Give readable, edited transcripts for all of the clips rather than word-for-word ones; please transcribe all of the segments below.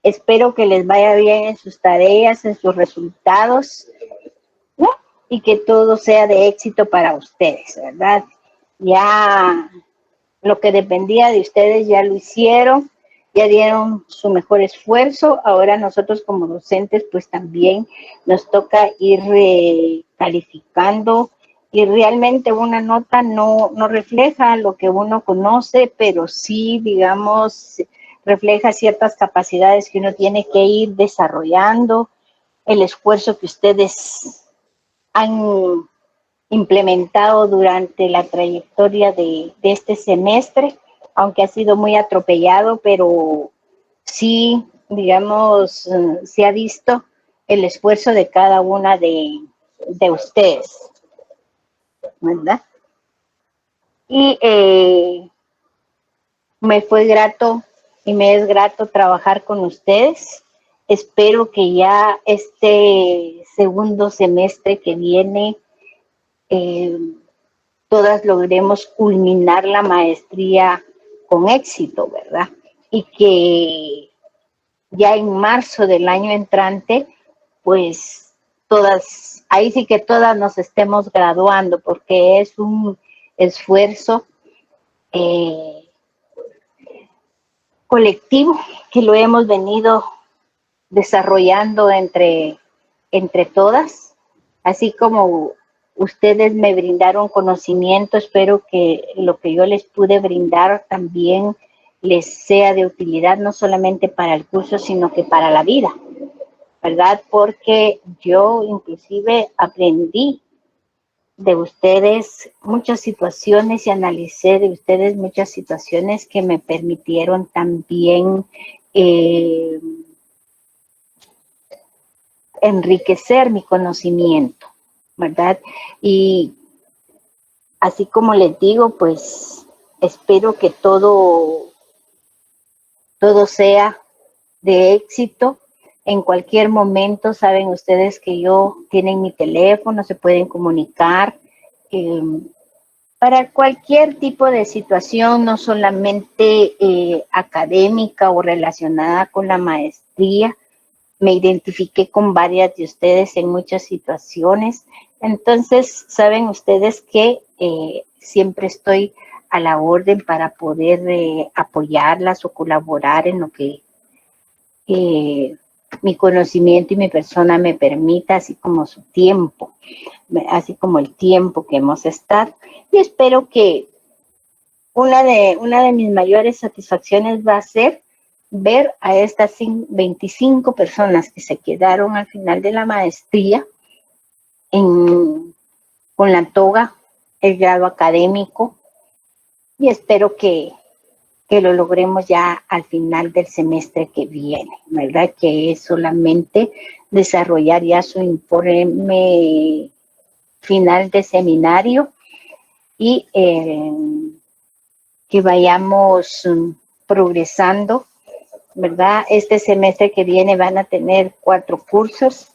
espero que les vaya bien en sus tareas, en sus resultados, ¿no? Y que todo sea de éxito para ustedes, ¿verdad? Ya lo que dependía de ustedes ya lo hicieron, ya dieron su mejor esfuerzo. Ahora nosotros como docentes pues también nos toca ir calificando, y realmente una nota no refleja lo que uno conoce, pero sí, digamos, refleja ciertas capacidades que uno tiene que ir desarrollando, el esfuerzo que ustedes han implementado durante la trayectoria de este semestre, aunque ha sido muy atropellado, pero sí, digamos, se ha visto el esfuerzo de cada una de ustedes, ¿verdad? Y me fue grato y me es grato trabajar con ustedes. Espero que ya este segundo semestre que viene todas logremos culminar la maestría con éxito, ¿verdad? Y que ya en marzo del año entrante, pues todas, ahí sí que todas nos estemos graduando, porque es un esfuerzo colectivo que lo hemos venido desarrollando entre todas, así como ustedes me brindaron conocimiento. Espero que lo que yo les pude brindar también les sea de utilidad, no solamente para el curso, sino que para la vida, ¿verdad? Porque yo inclusive aprendí de ustedes muchas situaciones y analicé de ustedes muchas situaciones que me permitieron también enriquecer mi conocimiento, ¿verdad? Y así como les digo, pues espero que todo sea de éxito. En cualquier momento, saben ustedes que tienen mi teléfono, se pueden comunicar para cualquier tipo de situación, no solamente académica o relacionada con la maestría. Me identifiqué con varias de ustedes en muchas situaciones. Entonces, saben ustedes que siempre estoy a la orden para poder apoyarlas o colaborar en lo que mi conocimiento y mi persona me permita, así como su tiempo, así como el tiempo que hemos estado. Y espero que una de mis mayores satisfacciones va a ser ver a estas 25 personas que se quedaron al final de la maestría con la toga, el grado académico, y espero que lo logremos ya al final del semestre que viene, ¿verdad? Que es solamente desarrollar ya su informe final de seminario y que vayamos progresando, ¿verdad? Este semestre que viene van a tener 4 cursos,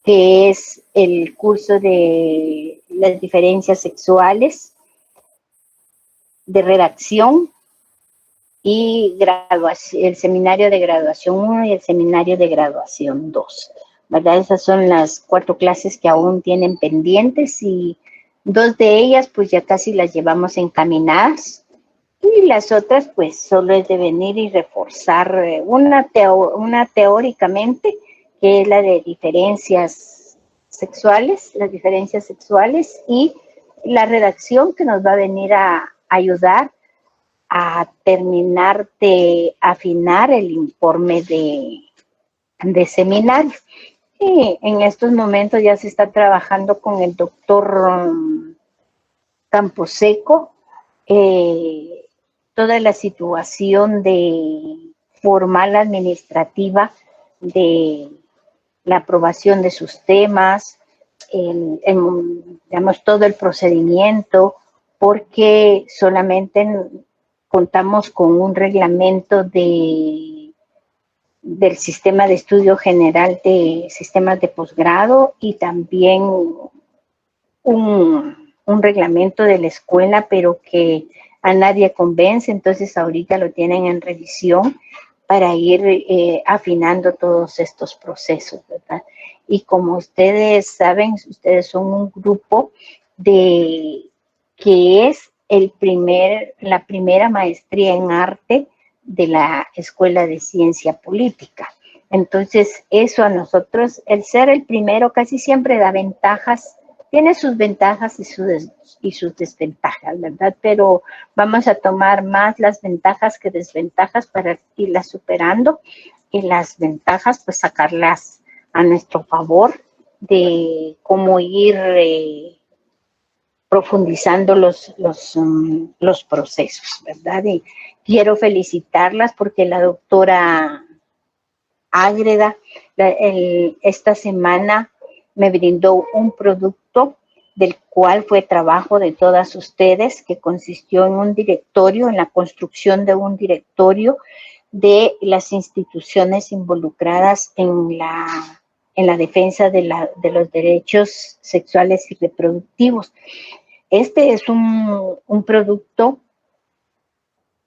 que es el curso de las diferencias sexuales, de redacción y el seminario de graduación 1 y el seminario de graduación 2, ¿verdad? Esas son las 4 clases que aún tienen pendientes, y 2 de ellas pues ya casi las llevamos encaminadas. Y las otras, pues, solo es de venir y reforzar una teóricamente, que es la de diferencias sexuales, las diferencias sexuales, y la redacción, que nos va a venir a ayudar a terminar de afinar el informe de seminario. Y en estos momentos ya se está trabajando con el doctor Camposeco, toda la situación formal administrativa de la aprobación de sus temas, digamos, todo el procedimiento, porque solamente contamos con un reglamento del sistema de estudio general de sistemas de posgrado, y también un reglamento de la escuela, pero que a nadie convence. Entonces ahorita lo tienen en revisión para ir afinando todos estos procesos, ¿verdad? Y como ustedes saben, ustedes son un grupo que es la primera maestría en arte de la Escuela de Ciencia Política. Entonces, eso a nosotros, el ser el primero casi siempre da ventajas, tiene sus ventajas y sus desventajas, ¿verdad? Pero vamos a tomar más las ventajas que desventajas para irlas superando y las ventajas, pues sacarlas a nuestro favor de cómo ir profundizando los procesos, ¿verdad? Y quiero felicitarlas porque la doctora Ágreda esta semana me brindó un producto del cual fue trabajo de todas ustedes, que consistió en un directorio, en la construcción de un directorio de las instituciones involucradas en la defensa de los derechos sexuales y reproductivos. Este es un producto,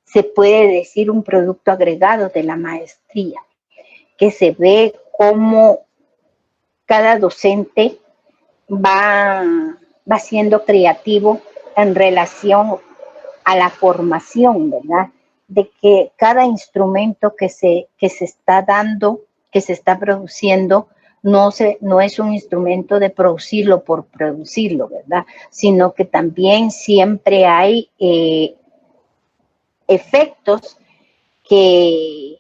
se puede decir un producto agregado de la maestría, que se ve cómo cada docente va siendo creativo en relación a la formación, ¿verdad? De que cada instrumento que se está dando, que se está produciendo, no es un instrumento de producirlo por producirlo, ¿verdad? Sino que también siempre hay efectos que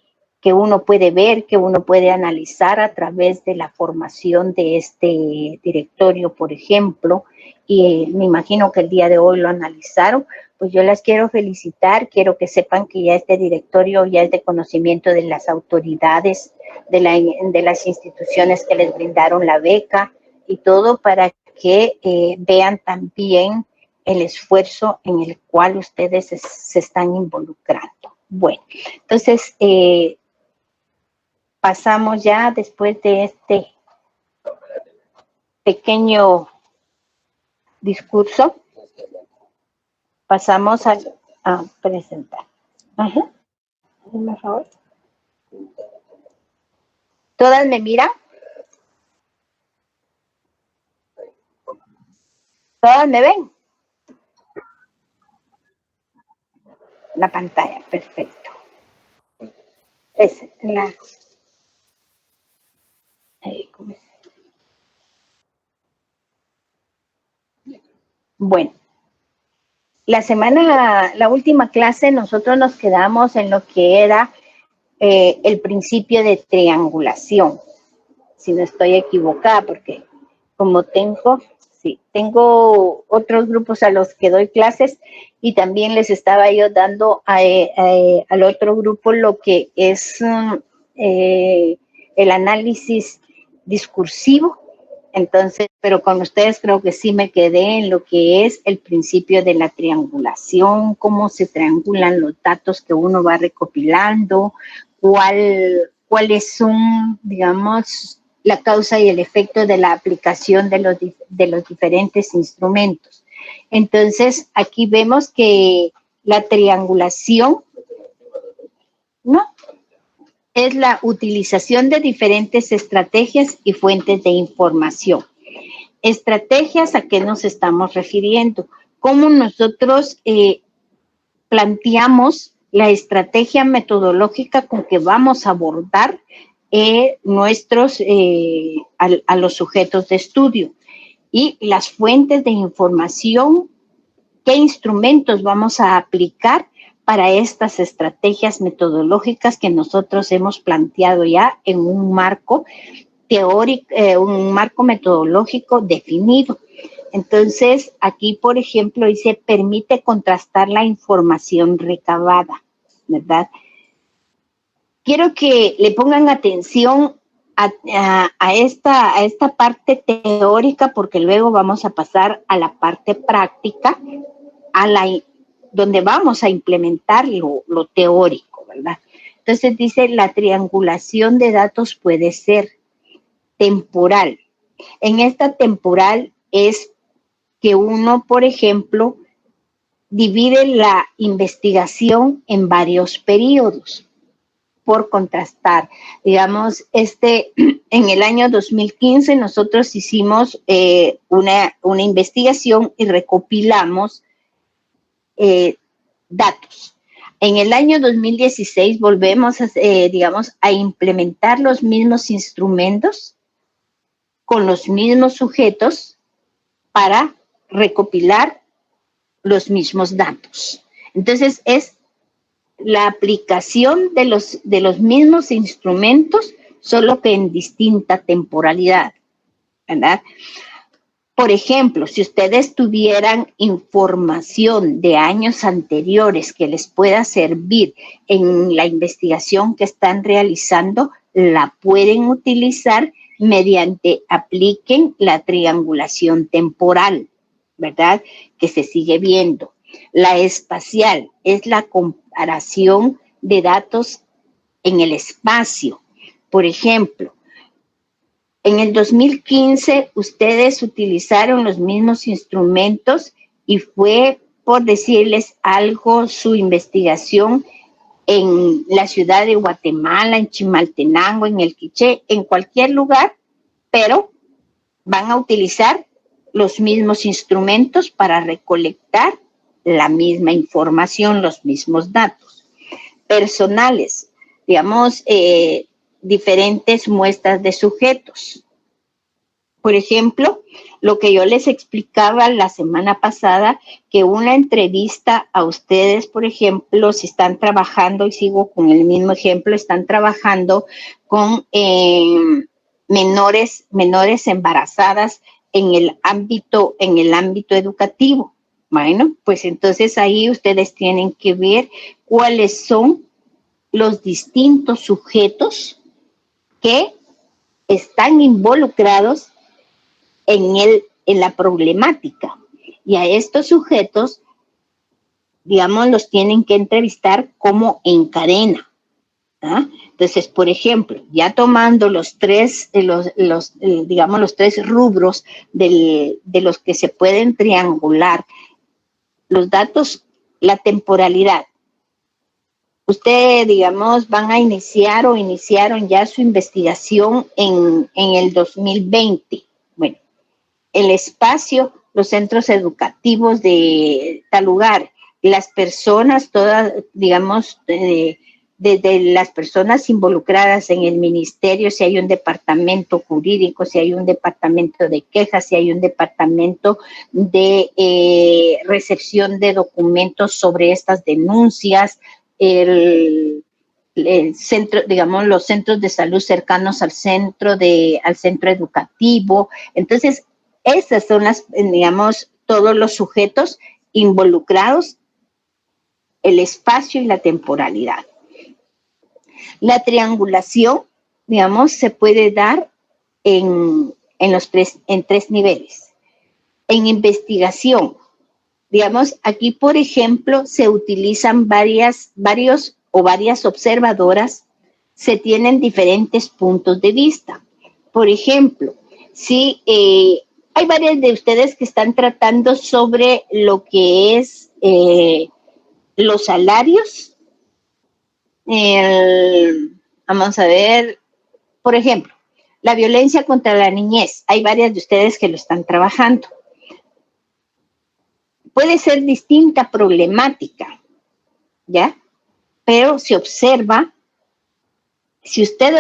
uno puede ver, que uno puede analizar a través de la formación de este directorio, por ejemplo, y me imagino que el día de hoy lo analizaron. Pues yo las quiero felicitar, quiero que sepan que ya este directorio ya es de conocimiento de las autoridades, de las instituciones que les brindaron la beca y todo, para que vean también el esfuerzo en el cual ustedes se están involucrando. Bueno, entonces pasamos ya después de este pequeño discurso, pasamos a presentar. Ajá. Por favor. ¿Todas me miran? ¿Todas me ven? La pantalla, perfecto. Es la... ¿cómo es? Bueno, la última clase nosotros nos quedamos en lo que era el principio de triangulación, si no estoy equivocada, porque como tengo otros grupos a los que doy clases y también les estaba yo dando al otro grupo lo que es el análisis discursivo. Entonces, pero con ustedes creo que sí me quedé en lo que es el principio de la triangulación, cómo se triangulan los datos que uno va recopilando, cuáles son, digamos, la causa y el efecto de la aplicación de los diferentes instrumentos. Entonces, aquí vemos que la triangulación, ¿no?, es la utilización de diferentes estrategias y fuentes de información. Estrategias, ¿a qué nos estamos refiriendo? ¿Cómo nosotros planteamos la estrategia metodológica con que vamos a abordar a los sujetos de estudio? Y las fuentes de información, ¿qué instrumentos vamos a aplicar para estas estrategias metodológicas que nosotros hemos planteado ya en un marco teórico, un marco metodológico definido? Entonces, aquí, por ejemplo, dice, permite contrastar la información recabada, ¿verdad? Quiero que le pongan atención a esta parte teórica, porque luego vamos a pasar a la parte práctica, donde vamos a implementar lo teórico, ¿verdad? Entonces dice, la triangulación de datos puede ser temporal. En esta temporal es que uno, por ejemplo, divide la investigación en varios periodos. por contrastar. Digamos, en el año 2015 nosotros hicimos una investigación y recopilamos datos. En el año 2016 volvemos a implementar los mismos instrumentos con los mismos sujetos para recopilar los mismos datos. Entonces, es la aplicación de los mismos instrumentos, solo que en distinta temporalidad, ¿verdad? Por ejemplo, si ustedes tuvieran información de años anteriores que les pueda servir en la investigación que están realizando, la pueden utilizar mediante apliquen la triangulación temporal, ¿verdad? Que se sigue viendo. La espacial es la comparación de datos en el espacio. Por ejemplo, en el 2015 ustedes utilizaron los mismos instrumentos y fue, por decirles algo, su investigación en la ciudad de Guatemala, en Chimaltenango, en el Quiché, en cualquier lugar, pero van a utilizar los mismos instrumentos para recolectar la misma información, los mismos datos. Personales, digamos, diferentes muestras de sujetos. Por ejemplo, lo que yo les explicaba la semana pasada, que una entrevista a ustedes, por ejemplo, si están trabajando, y sigo con el mismo ejemplo, están trabajando con menores embarazadas en el ámbito educativo. Bueno, pues entonces ahí ustedes tienen que ver cuáles son los distintos sujetos que están involucrados en la problemática. Y a estos sujetos, digamos, los tienen que entrevistar como en cadena. ¿Ah? Entonces, por ejemplo, ya tomando los tres rubros de los que se pueden triangular, los datos, la temporalidad. Ustedes, digamos, van a iniciar o iniciaron ya su investigación en el 2020. Bueno, el espacio, los centros educativos de tal lugar, las personas, todas, digamos, desde las personas involucradas en el ministerio, si hay un departamento jurídico, si hay un departamento de quejas, si hay un departamento de recepción de documentos sobre estas denuncias, el centro, digamos, los centros de salud cercanos al centro educativo. Entonces, esas son digamos, todos los sujetos involucrados, el espacio y la temporalidad. La triangulación, digamos, se puede dar en tres niveles. En investigación, digamos, aquí, por ejemplo, se utilizan varias observadoras, se tienen diferentes puntos de vista. Por ejemplo, si hay varias de ustedes que están tratando sobre lo que es los salarios. Vamos a ver, por ejemplo, la violencia contra la niñez. Hay varias de ustedes que lo están trabajando. Puede ser distinta problemática, ¿ya? Pero si usted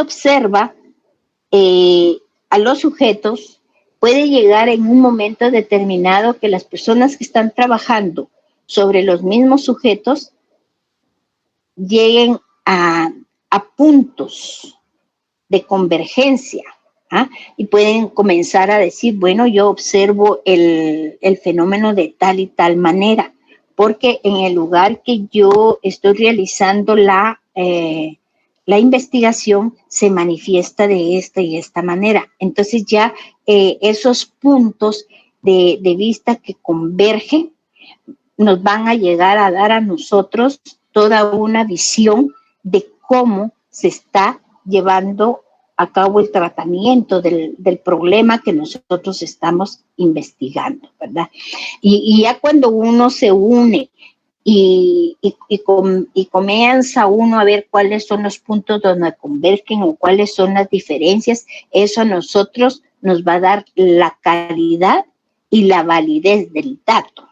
observa a los sujetos, puede llegar en un momento determinado que las personas que están trabajando sobre los mismos sujetos lleguen a puntos de convergencia, ¿ah? Y pueden comenzar a decir, bueno, yo observo el fenómeno de tal y tal manera, porque en el lugar que yo estoy realizando la investigación se manifiesta de esta y esta manera. Entonces ya esos puntos de vista que convergen nos van a llegar a dar a nosotros toda una visión de cómo se está llevando a cabo el tratamiento del problema que nosotros estamos investigando, ¿verdad? Y ya cuando uno se une y comienza uno a ver cuáles son los puntos donde convergen o cuáles son las diferencias, eso a nosotros nos va a dar la calidad y la validez del dato,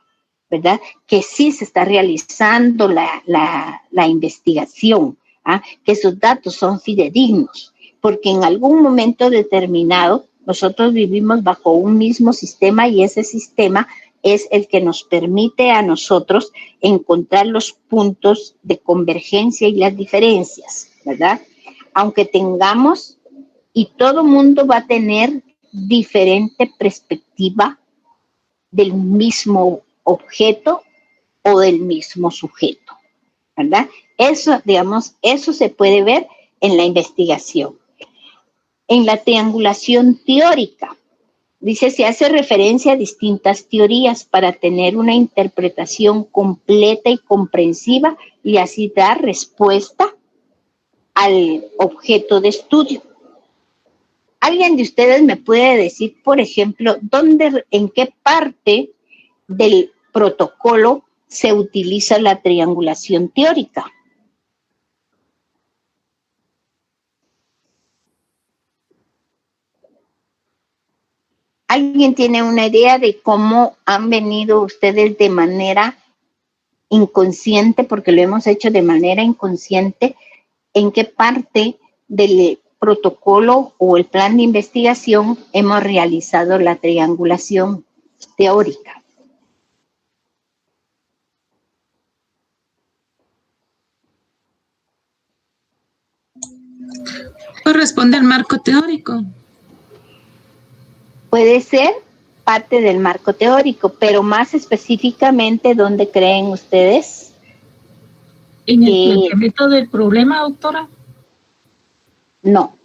¿verdad? Que sí se está realizando la investigación, ¿ah? Que esos datos son fidedignos, porque en algún momento determinado nosotros vivimos bajo un mismo sistema y ese sistema es el que nos permite a nosotros encontrar los puntos de convergencia y las diferencias, ¿verdad? Aunque tengamos, y todo mundo va a tener diferente perspectiva del mismo objeto o del mismo sujeto, ¿verdad? Eso, digamos, eso se puede ver en la investigación. En la triangulación teórica, dice, se hace referencia a distintas teorías para tener una interpretación completa y comprensiva y así dar respuesta al objeto de estudio. ¿Alguien de ustedes me puede decir, por ejemplo, en qué parte del protocolo se utiliza la triangulación teórica? ¿Alguien tiene una idea de cómo han venido ustedes de manera inconsciente, porque lo hemos hecho de manera inconsciente, en qué parte del protocolo o el plan de investigación hemos realizado la triangulación teórica? Corresponde al marco teórico. Puede ser parte del marco teórico, pero más específicamente, ¿dónde creen ustedes? ¿En el planteamiento del problema, doctora? No.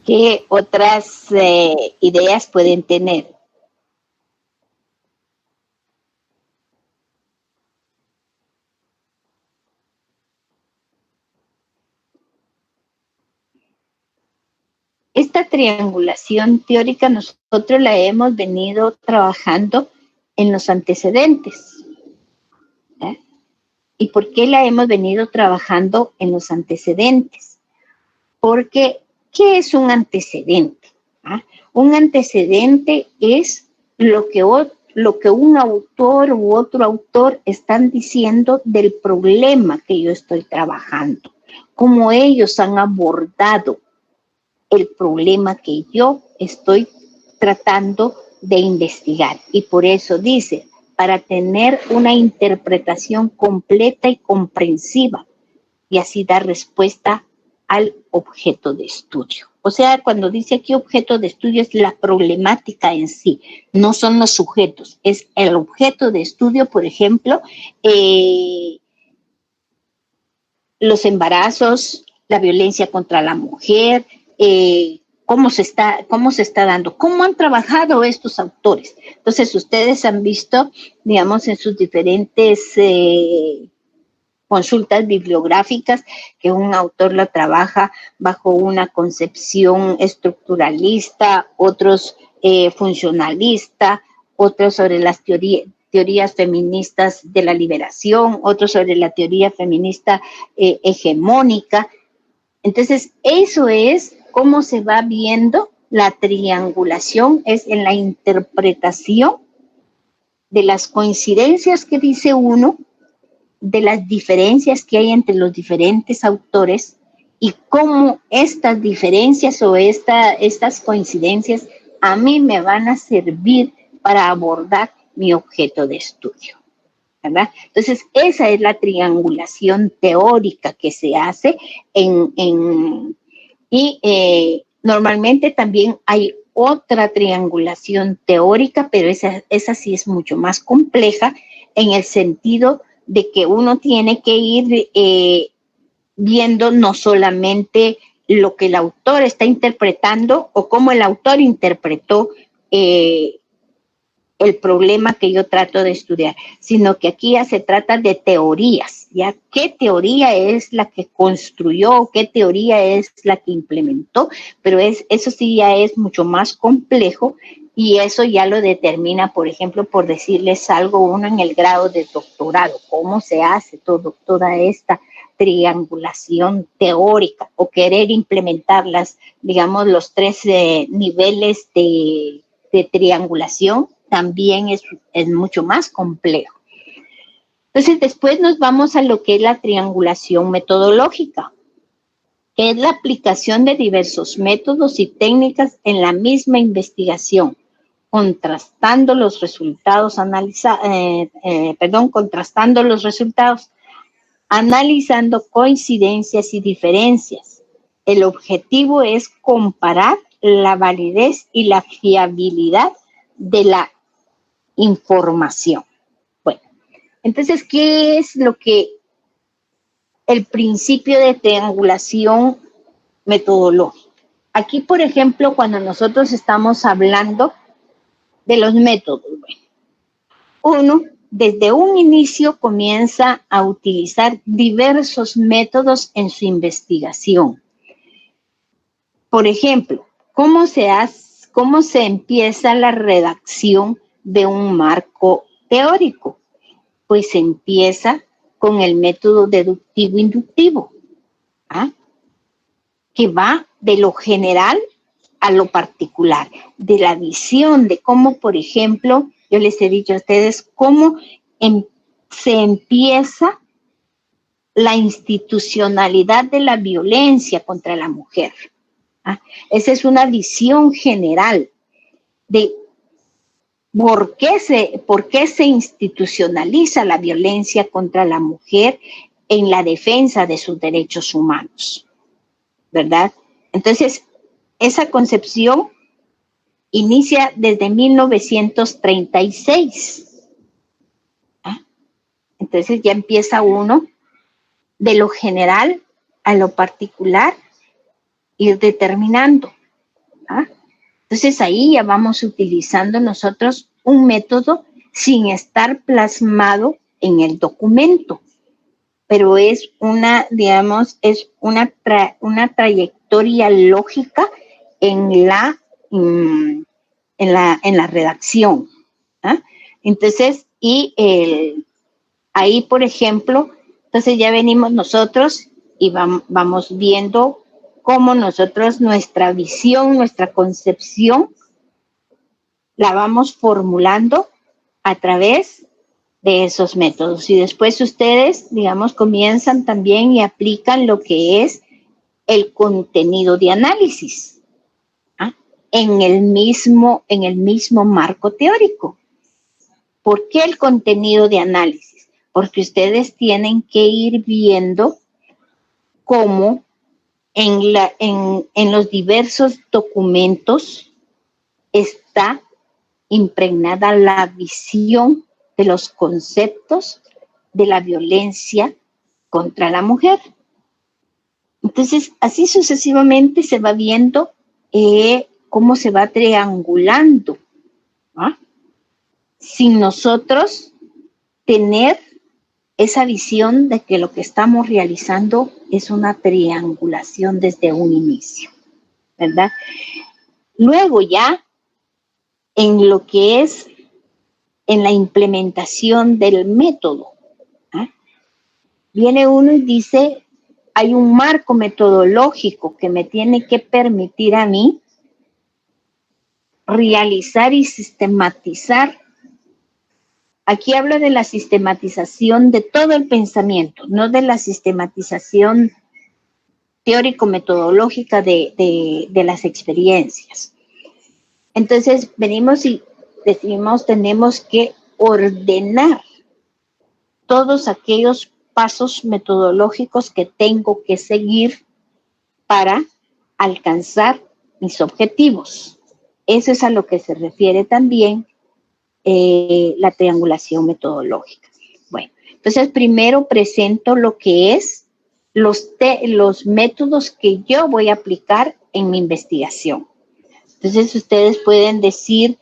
¿Qué otras ideas pueden tener? Esta triangulación teórica nosotros la hemos venido trabajando en los antecedentes. ¿Eh? ¿Y por qué la hemos venido trabajando en los antecedentes? Porque, ¿qué es un antecedente? ¿Ah? Un antecedente es lo que un autor u otro autor están diciendo del problema que yo estoy trabajando, cómo ellos han abordado el problema que yo estoy tratando de investigar. Y por eso dice, para tener una interpretación completa y comprensiva y así dar respuesta al objeto de estudio. O sea, cuando dice aquí objeto de estudio es la problemática en sí, no son los sujetos, es el objeto de estudio, por ejemplo, los embarazos, la violencia contra la mujer, cómo se está dando, cómo han trabajado estos autores. Entonces, ustedes han visto, digamos, en sus diferentes consultas bibliográficas que un autor la trabaja bajo una concepción estructuralista, otros funcionalista, otros sobre las teorías feministas de la liberación, otros sobre la teoría feminista hegemónica. Entonces, eso es cómo se va viendo la triangulación, es en la interpretación de las coincidencias que dice uno, de las diferencias que hay entre los diferentes autores y cómo estas diferencias o estas coincidencias a mí me van a servir para abordar mi objeto de estudio, ¿verdad? Entonces, esa es la triangulación teórica que se hace normalmente también hay otra triangulación teórica, pero esa sí es mucho más compleja en el sentido de que uno tiene que ir viendo no solamente lo que el autor está interpretando o cómo el autor interpretó el problema que yo trato de estudiar, sino que aquí ya se trata de teorías, ¿ya? ¿Qué teoría es la que construyó? ¿Qué teoría es la que implementó? Pero eso sí ya es mucho más complejo Y eso ya lo determina, por ejemplo, por decirles algo, uno en el grado de doctorado, cómo se hace toda esta triangulación teórica o querer implementarlas, digamos, los 3 niveles de triangulación, también es mucho más complejo. Entonces, después nos vamos a lo que es la triangulación metodológica, que es la aplicación de diversos métodos y técnicas en la misma investigación, contrastando los resultados, analizando coincidencias y diferencias. El objetivo es comparar la validez y la fiabilidad de la información. Bueno, entonces, ¿qué es lo que el principio de triangulación metodológica? Aquí, por ejemplo, cuando nosotros estamos hablando de los métodos, bueno, uno desde un inicio comienza a utilizar diversos métodos en su investigación. Por ejemplo, ¿cómo se empieza la redacción de un marco teórico? Pues se empieza con el método deductivo-inductivo, ¿ah? Que va de lo general a lo particular, de la visión de cómo, por ejemplo, yo les he dicho a ustedes cómo se empieza la institucionalidad de la violencia contra la mujer. ¿Ah? Esa es una visión general de por qué se institucionaliza la violencia contra la mujer en la defensa de sus derechos humanos, ¿verdad? Entonces, esa concepción inicia desde 1936. ¿Ah? Entonces ya empieza uno de lo general a lo particular, ir determinando. ¿Ah? Entonces ahí ya vamos utilizando nosotros un método sin estar plasmado en el documento, pero es una trayectoria lógica en la redacción. ¿Ah? Entonces, ahí, por ejemplo, entonces ya venimos nosotros y vamos viendo cómo nosotros nuestra visión, nuestra concepción, la vamos formulando a través de esos métodos. Y después ustedes, digamos, comienzan también y aplican lo que es el contenido de análisis, ¿ah? en el mismo marco teórico. ¿Por qué el contenido de análisis? Porque ustedes tienen que ir viendo cómo en los diversos documentos está impregnada la visión de los conceptos de la violencia contra la mujer. Entonces, así sucesivamente se va viendo cómo se va triangulando, ¿ah? Sin nosotros tener esa visión de que lo que estamos realizando es una triangulación desde un inicio, ¿verdad? Luego ya, en lo que es en la implementación del método, ¿ah? Viene uno y dice, hay un marco metodológico que me tiene que permitir a mí realizar y sistematizar. Aquí hablo de la sistematización de todo el pensamiento, no de la sistematización teórico-metodológica de las experiencias. Entonces, venimos y decimos, tenemos que ordenar todos aquellos pasos metodológicos que tengo que seguir para alcanzar mis objetivos. Eso es a lo que se refiere también la triangulación metodológica. Bueno, entonces primero presento lo que es los métodos que yo voy a aplicar en mi investigación. Entonces ustedes pueden decir,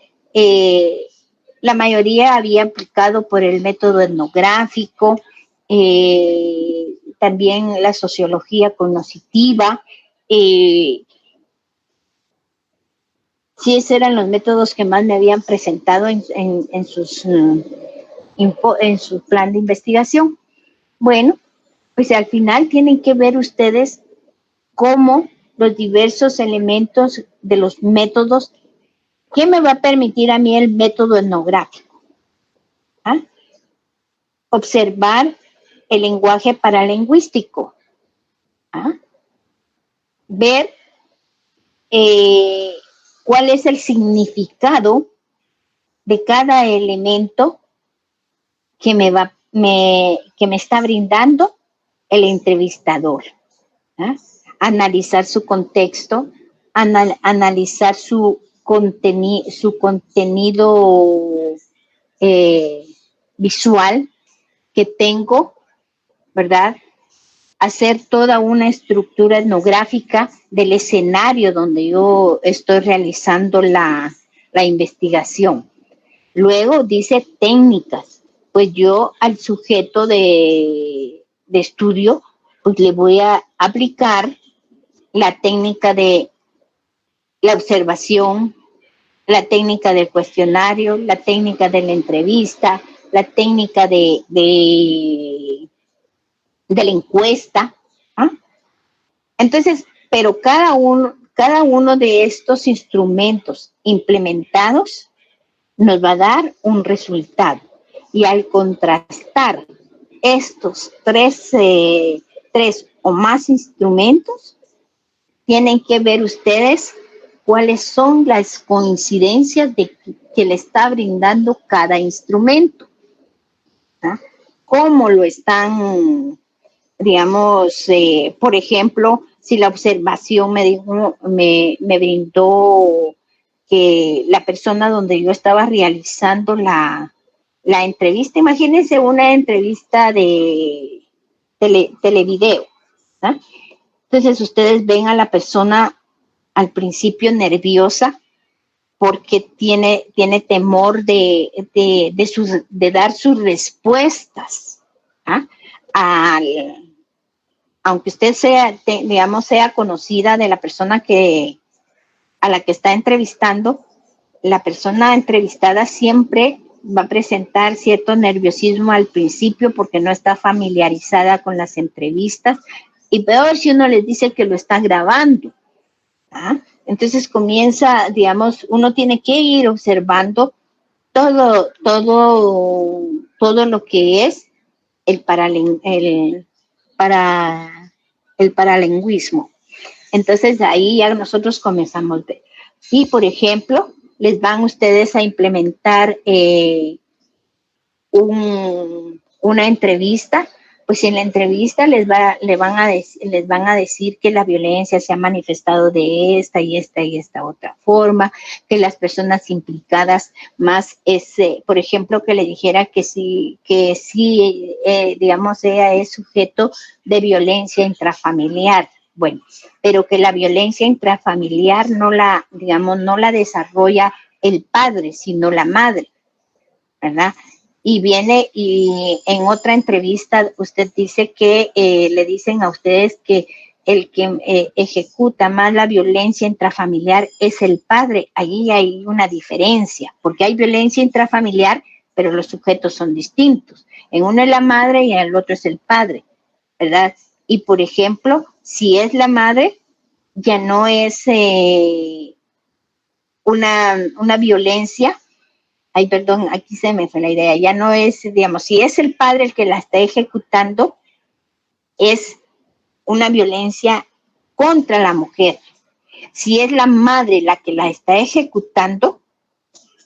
la mayoría había aplicado por el método etnográfico, también la sociología cognitiva. Sí, esos eran los métodos que más me habían presentado en su plan de investigación. Bueno, pues al final tienen que ver ustedes cómo los diversos elementos de los métodos, ¿qué me va a permitir a mí el método etnográfico? ¿Ah? Observar el lenguaje paralingüístico, ¿ah? Ver cuál es el significado de cada elemento que me está brindando el entrevistador. ¿Ah? Analizar su contexto, analizar su contenido visual que tengo, ¿verdad? Hacer toda una estructura etnográfica del escenario donde yo estoy realizando la investigación. Luego dice técnicas, pues yo al sujeto de estudio, pues le voy a aplicar la técnica de la observación, la técnica del cuestionario, la técnica de la entrevista, la técnica de la encuesta. ¿Ah? Entonces, pero cada uno de estos instrumentos implementados nos va a dar un resultado. Y al contrastar estos tres o más instrumentos, tienen que ver ustedes cuáles son las coincidencias que le está brindando cada instrumento. ¿Ah? Cómo lo están, digamos, por ejemplo, si la observación me brindó que la persona donde yo estaba realizando la entrevista, imagínense una entrevista de televideo, ¿ah? Entonces ustedes ven a la persona al principio nerviosa porque tiene temor de dar sus respuestas, ¿ah? Aunque usted sea conocida de la persona a la que está entrevistando, la persona entrevistada siempre va a presentar cierto nerviosismo al principio porque no está familiarizada con las entrevistas, y peor si uno les dice que lo está grabando. ¿Ah? Entonces comienza, digamos, uno tiene que ir observando todo lo que es el paralingüismo. Entonces ahí ya nosotros comenzamos. Y por ejemplo, les van ustedes a implementar una entrevista, pues en la entrevista les van a decir que la violencia se ha manifestado de esta y esta otra forma, que las personas implicadas más por ejemplo, que le dijera que sí, digamos, ella es sujeto de violencia intrafamiliar. Bueno, pero que la violencia intrafamiliar no la desarrolla el padre, sino la madre, ¿verdad? Y viene y en otra entrevista usted dice que le dicen a ustedes que el que ejecuta más la violencia intrafamiliar es el padre. Allí hay una diferencia, porque hay violencia intrafamiliar, pero los sujetos son distintos. En uno es la madre y en el otro es el padre, ¿verdad? Y por ejemplo, si es la madre, ya no es una violencia. Ay, perdón, aquí se me fue la idea. Ya no es, digamos, si es el padre el que la está ejecutando, es una violencia contra la mujer. Si es la madre la que la está ejecutando,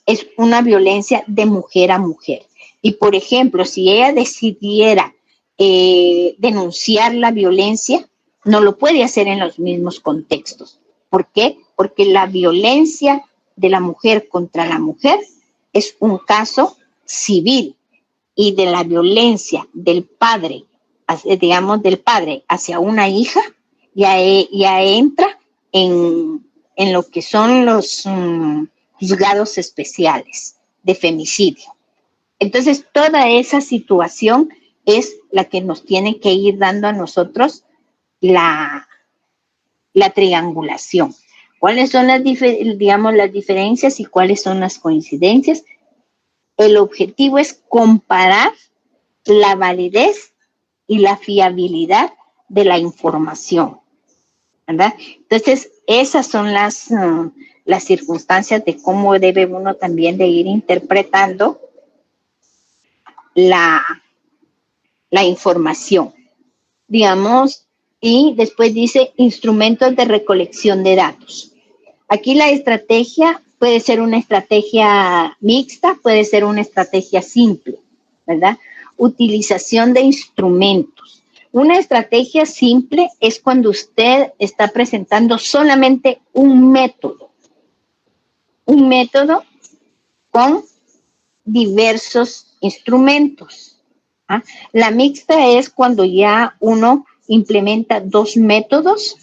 es una violencia de mujer a mujer. Y, por ejemplo, si ella decidiera denunciar la violencia, no lo puede hacer en los mismos contextos. ¿Por qué? Porque la violencia de la mujer contra la mujer es un caso civil, y de la violencia del padre, digamos, del padre hacia una hija, ya entra en lo que son los juzgados especiales de femicidio. Entonces, toda esa situación es la que nos tiene que ir dando a nosotros la triangulación. ¿Cuáles son las diferencias y cuáles son las coincidencias? El objetivo es comparar la validez y la fiabilidad de la información, ¿verdad? Entonces, esas son las circunstancias de cómo debe uno también de ir interpretando la información, digamos, y después dice instrumentos de recolección de datos. Aquí la estrategia puede ser una estrategia mixta, puede ser una estrategia simple, ¿verdad? Utilización de instrumentos. Una estrategia simple es cuando usted está presentando solamente un método con diversos instrumentos. ¿Ah? La mixta es cuando ya uno implementa dos métodos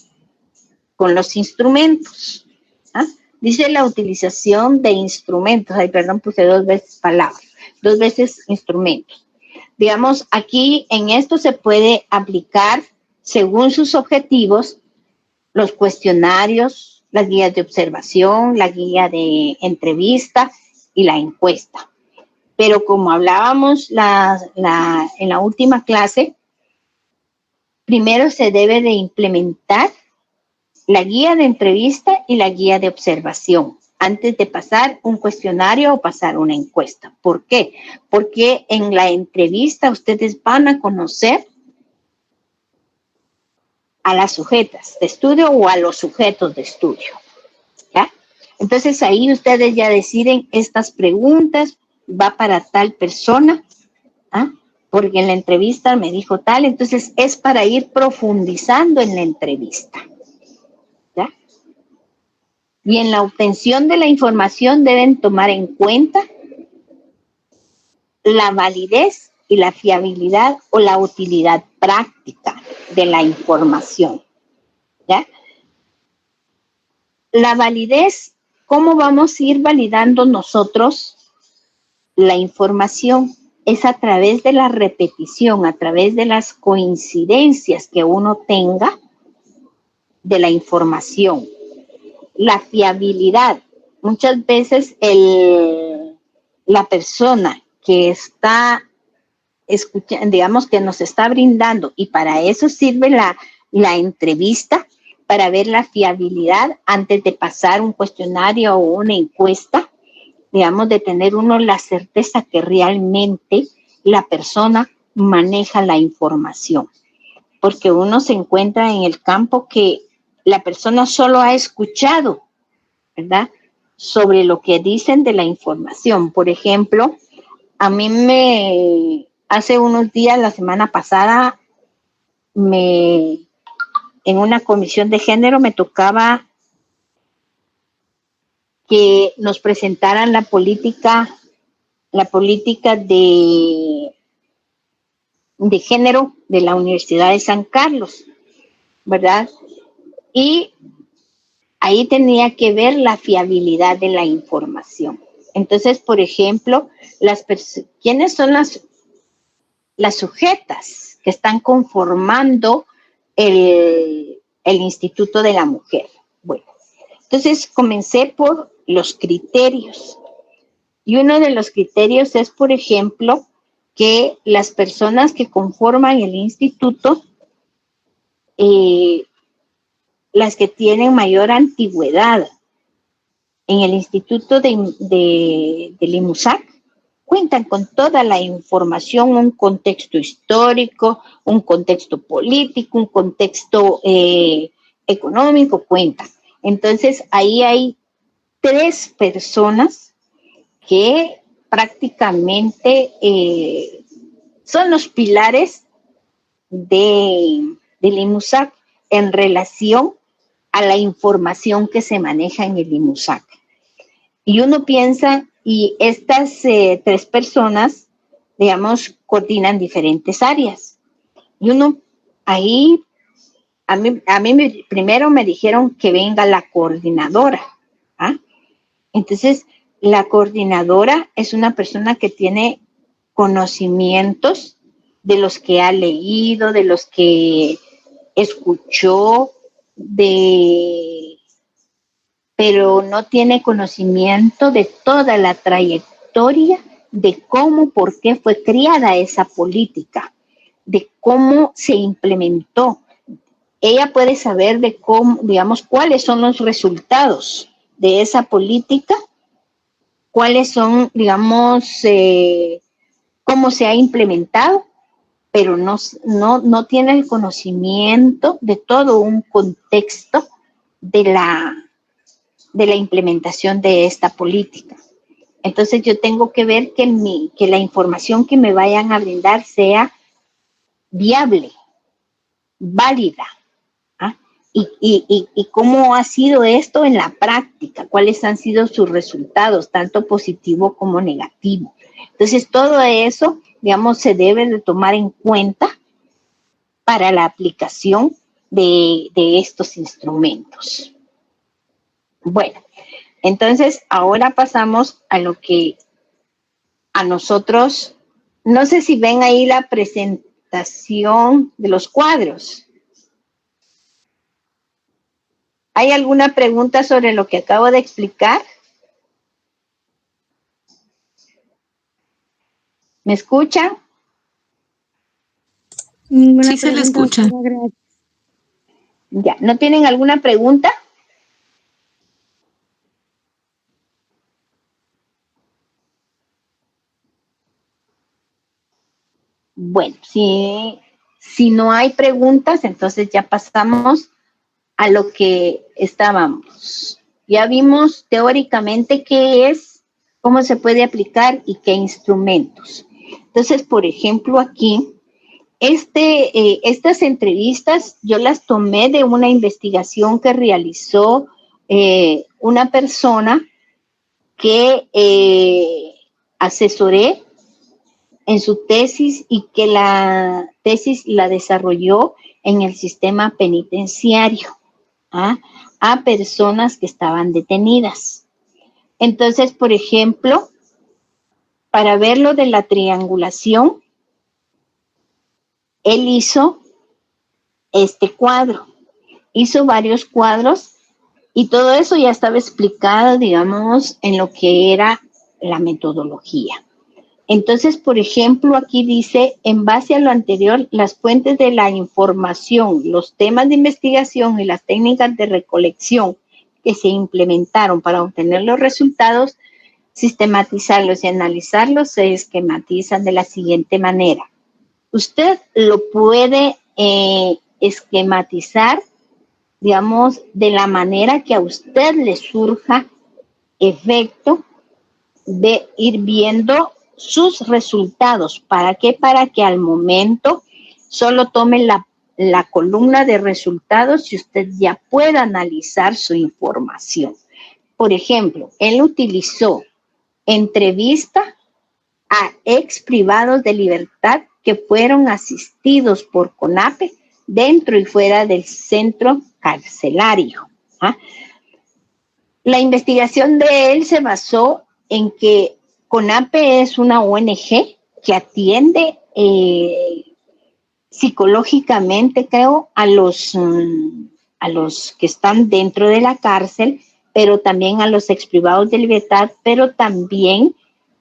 con los instrumentos. ¿Ah? Dice la utilización de instrumentos. Ay, perdón, puse dos veces palabras, dos veces instrumentos. Digamos, aquí en esto se puede aplicar, según sus objetivos, los cuestionarios, las guías de observación, la guía de entrevista y la encuesta. Pero como hablábamos en la última clase, primero se debe de implementar la guía de entrevista y la guía de observación antes de pasar un cuestionario o pasar una encuesta. ¿Por qué? Porque en la entrevista ustedes van a conocer a las sujetas de estudio o a los sujetos de estudio, ¿ya? Entonces ahí ustedes ya deciden estas preguntas, va para tal persona, ¿ah? Porque en la entrevista me dijo tal, entonces es para ir profundizando en la entrevista, ¿ya? Y en la obtención de la información deben tomar en cuenta la validez y la fiabilidad o la utilidad práctica de la información, ¿ya? La validez, ¿cómo vamos a ir validando nosotros la información? Es a través de la repetición, a través de las coincidencias que uno tenga de la información. La fiabilidad, muchas veces la persona que está escuchando, digamos que nos está brindando, y para eso sirve la entrevista, para ver la fiabilidad antes de pasar un cuestionario o una encuesta, digamos, de tener uno la certeza que realmente la persona maneja la información. Porque uno se encuentra en el campo que la persona solo ha escuchado, ¿verdad?, sobre lo que dicen de la información. Por ejemplo, a mí hace unos días, la semana pasada, en una comisión de género me tocaba que nos presentaran la política de género de la Universidad de San Carlos, ¿verdad? Y ahí tenía que ver la fiabilidad de la información. Entonces, por ejemplo, ¿quiénes son las sujetas que están conformando el Instituto de la Mujer? Bueno, entonces comencé por los criterios. Y uno de los criterios es, por ejemplo, que las personas que conforman el instituto, las que tienen mayor antigüedad en el Instituto del IMUSAC, cuentan con toda la información, un contexto histórico, un contexto político, un contexto económico, cuentan. Entonces, ahí hay 3 personas que prácticamente son los pilares del IMUSAC en relación a la información que se maneja en el IMUSAC. Y uno piensa, y estas 3 personas, digamos, coordinan diferentes áreas. Y uno ahí, a mí primero me dijeron que venga la coordinadora, ¿ah? Entonces, la coordinadora es una persona que tiene conocimientos de los que ha leído, de los que escuchó, de pero no tiene conocimiento de toda la trayectoria de cómo, por qué fue creada esa política, de cómo se implementó. Ella puede saber de cómo, digamos, cuáles son los resultados de esa política, cuáles son, digamos, cómo se ha implementado, pero no tiene el conocimiento de todo un contexto de la implementación de esta política. Entonces yo tengo que ver que la información que me vayan a brindar sea viable, válida. ¿Ah? Y cómo ha sido esto en la práctica, cuáles han sido sus resultados, tanto positivo como negativo. Entonces todo eso, digamos, se debe de tomar en cuenta para la aplicación de estos instrumentos. Bueno, entonces ahora pasamos a lo que a nosotros, no sé si ven ahí la presentación de los cuadros. ¿Hay alguna pregunta sobre lo que acabo de explicar? ¿Me escuchan? Sí se le escucha. Ya, ¿no tienen alguna pregunta? Bueno, si no hay preguntas, entonces ya pasamos a lo que estábamos. Ya vimos teóricamente qué es, cómo se puede aplicar y qué instrumentos. Entonces, por ejemplo, aquí, estas entrevistas yo las tomé de una investigación que realizó una persona que asesoré en su tesis y que la tesis la desarrolló en el sistema penitenciario a personas que estaban detenidas. Entonces, por ejemplo, para ver lo de la triangulación, él hizo este cuadro, hizo varios cuadros y todo eso ya estaba explicado, digamos, en lo que era la metodología. Entonces, por ejemplo, aquí dice, en base a lo anterior, las fuentes de la información, los temas de investigación y las técnicas de recolección que se implementaron para obtener los resultados, sistematizarlos y analizarlos se esquematizan de la siguiente manera. Usted lo puede esquematizar, digamos, de la manera que a usted le surja efecto de ir viendo sus resultados. ¿Para qué? Para que al momento solo tome la columna de resultados y usted ya pueda analizar su información. Por ejemplo, él utilizó entrevista a ex privados de libertad que fueron asistidos por CONAPE dentro y fuera del centro carcelario. La investigación de él se basó en que CONAPE es una ONG que atiende psicológicamente, creo, a los que están dentro de la cárcel, pero también a los exprivados de libertad, pero también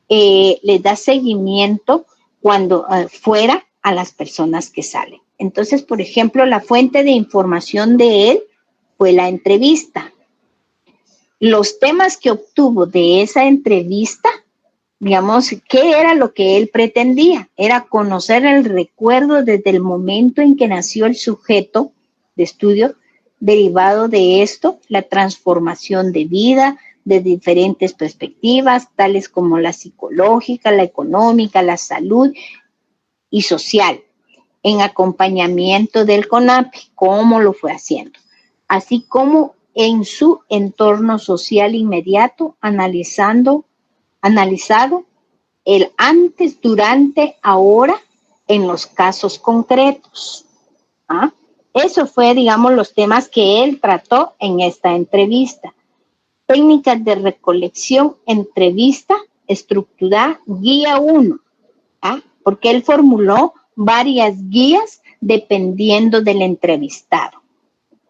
les da seguimiento cuando fuera a las personas que salen. Entonces, por ejemplo, la fuente de información de él fue la entrevista. Los temas que obtuvo de esa entrevista, digamos, ¿qué era lo que él pretendía? Era conocer el recuerdo desde el momento en que nació el sujeto de estudio, derivado de esto, la transformación de vida de diferentes perspectivas, tales como la psicológica, la económica, la salud y social, en acompañamiento del CONAPE, cómo lo fue haciendo, así como en su entorno social inmediato, analizado el antes, durante, ahora, en los casos concretos. Eso fue, digamos, los temas que él trató en esta entrevista. Técnicas de recolección, entrevista, estructura, guía 1, porque él formuló varias guías dependiendo del entrevistado,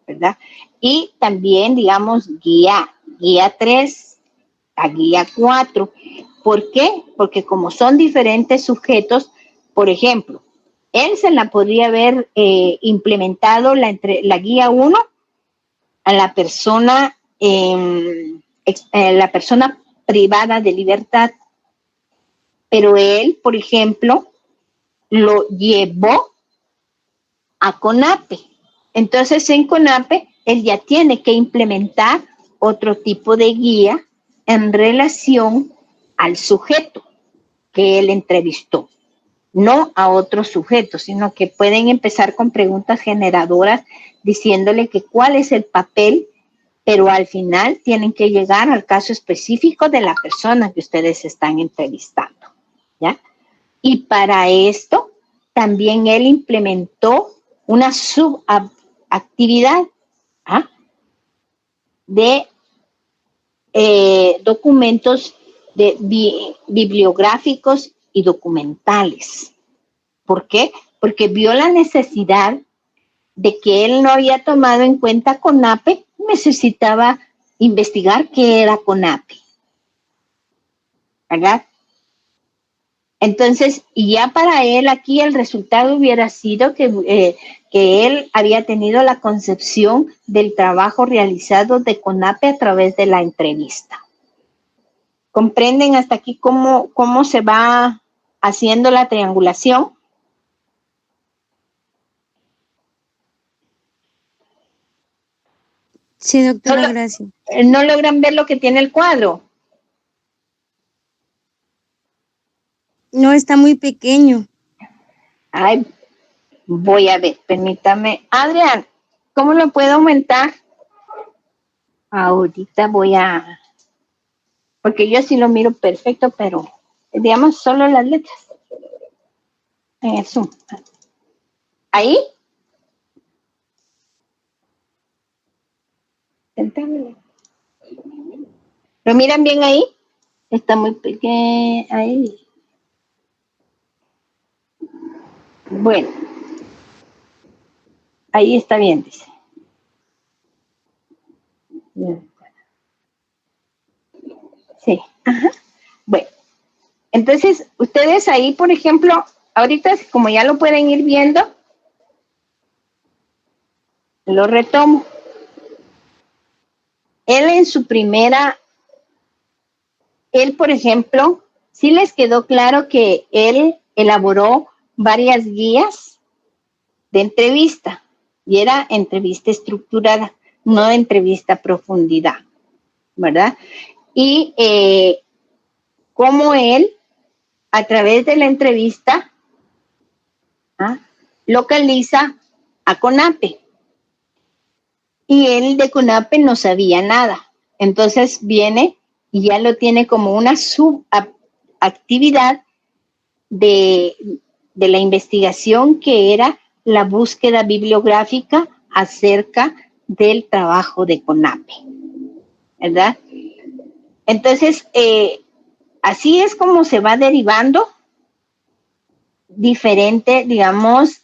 ¿verdad? Y también, digamos, guía guía 3, a guía 4. ¿Por qué? Porque como son diferentes sujetos, por ejemplo, él se la podría haber implementado la guía 1 a la persona privada de libertad, pero él, por ejemplo, lo llevó a CONAPE. Entonces, en CONAPE, él ya tiene que implementar otro tipo de guía en relación al sujeto que él entrevistó, no a otros sujetos, sino que pueden empezar con preguntas generadoras diciéndole que cuál es el papel, pero al final tienen que llegar al caso específico de la persona que ustedes están entrevistando, ¿ya? Y para esto también él implementó una subactividad de documentos bibliográficos y documentales. ¿Por qué? Porque vio la necesidad de que él no había tomado en cuenta CONAPE, necesitaba investigar qué era CONAPE, ¿verdad? Entonces, y ya para él aquí el resultado hubiera sido que él había tenido la concepción del trabajo realizado de CONAPE a través de la entrevista. ¿Comprenden hasta aquí cómo se va haciendo la triangulación? Sí, doctora, gracias. ¿No logran ver lo que tiene el cuadro? No, está muy pequeño. Ay, voy a ver, permítame. Adrián, ¿cómo lo puedo aumentar? Ahorita porque yo sí lo miro perfecto, pero digamos solo las letras. En el Zoom. ¿Ahí? ¿Lo miran bien ahí? Está muy pequeño ahí. Bueno. Ahí está bien, dice. Sí. Ajá. Bueno. Entonces, ustedes ahí, por ejemplo, ahorita como ya lo pueden ir viendo, lo retomo. Él por ejemplo, sí les quedó claro que él elaboró varias guías de entrevista y era entrevista estructurada, no entrevista a profundidad, ¿verdad? Y cómo él, a través de la entrevista, localiza a CONAPE. Y él de CONAPE no sabía nada. Entonces viene y ya lo tiene como una subactividad de la investigación que era la búsqueda bibliográfica acerca del trabajo de CONAPE, ¿verdad? Entonces, así es como se va derivando diferente, digamos,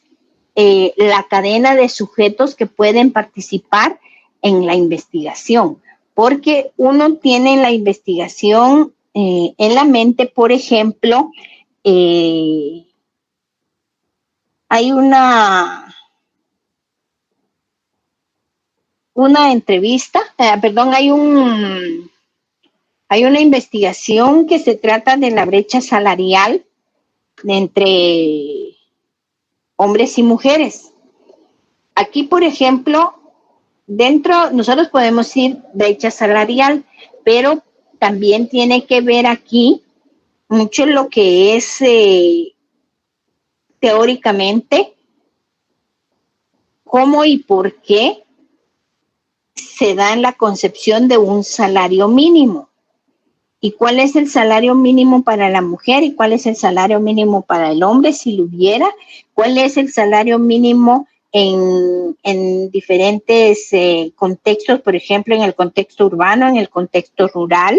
la cadena de sujetos que pueden participar en la investigación, porque uno tiene en la investigación en la mente, por ejemplo, hay una entrevista, hay una investigación que se trata de la brecha salarial entre hombres y mujeres. Aquí, por ejemplo, nosotros podemos decir brecha salarial, pero también tiene que ver aquí mucho lo que es teóricamente cómo y por qué se da en la concepción de un salario mínimo. ¿Y cuál es el salario mínimo para la mujer y cuál es el salario mínimo para el hombre, si lo hubiera? ¿Cuál es el salario mínimo en diferentes contextos, por ejemplo, en el contexto urbano, en el contexto rural?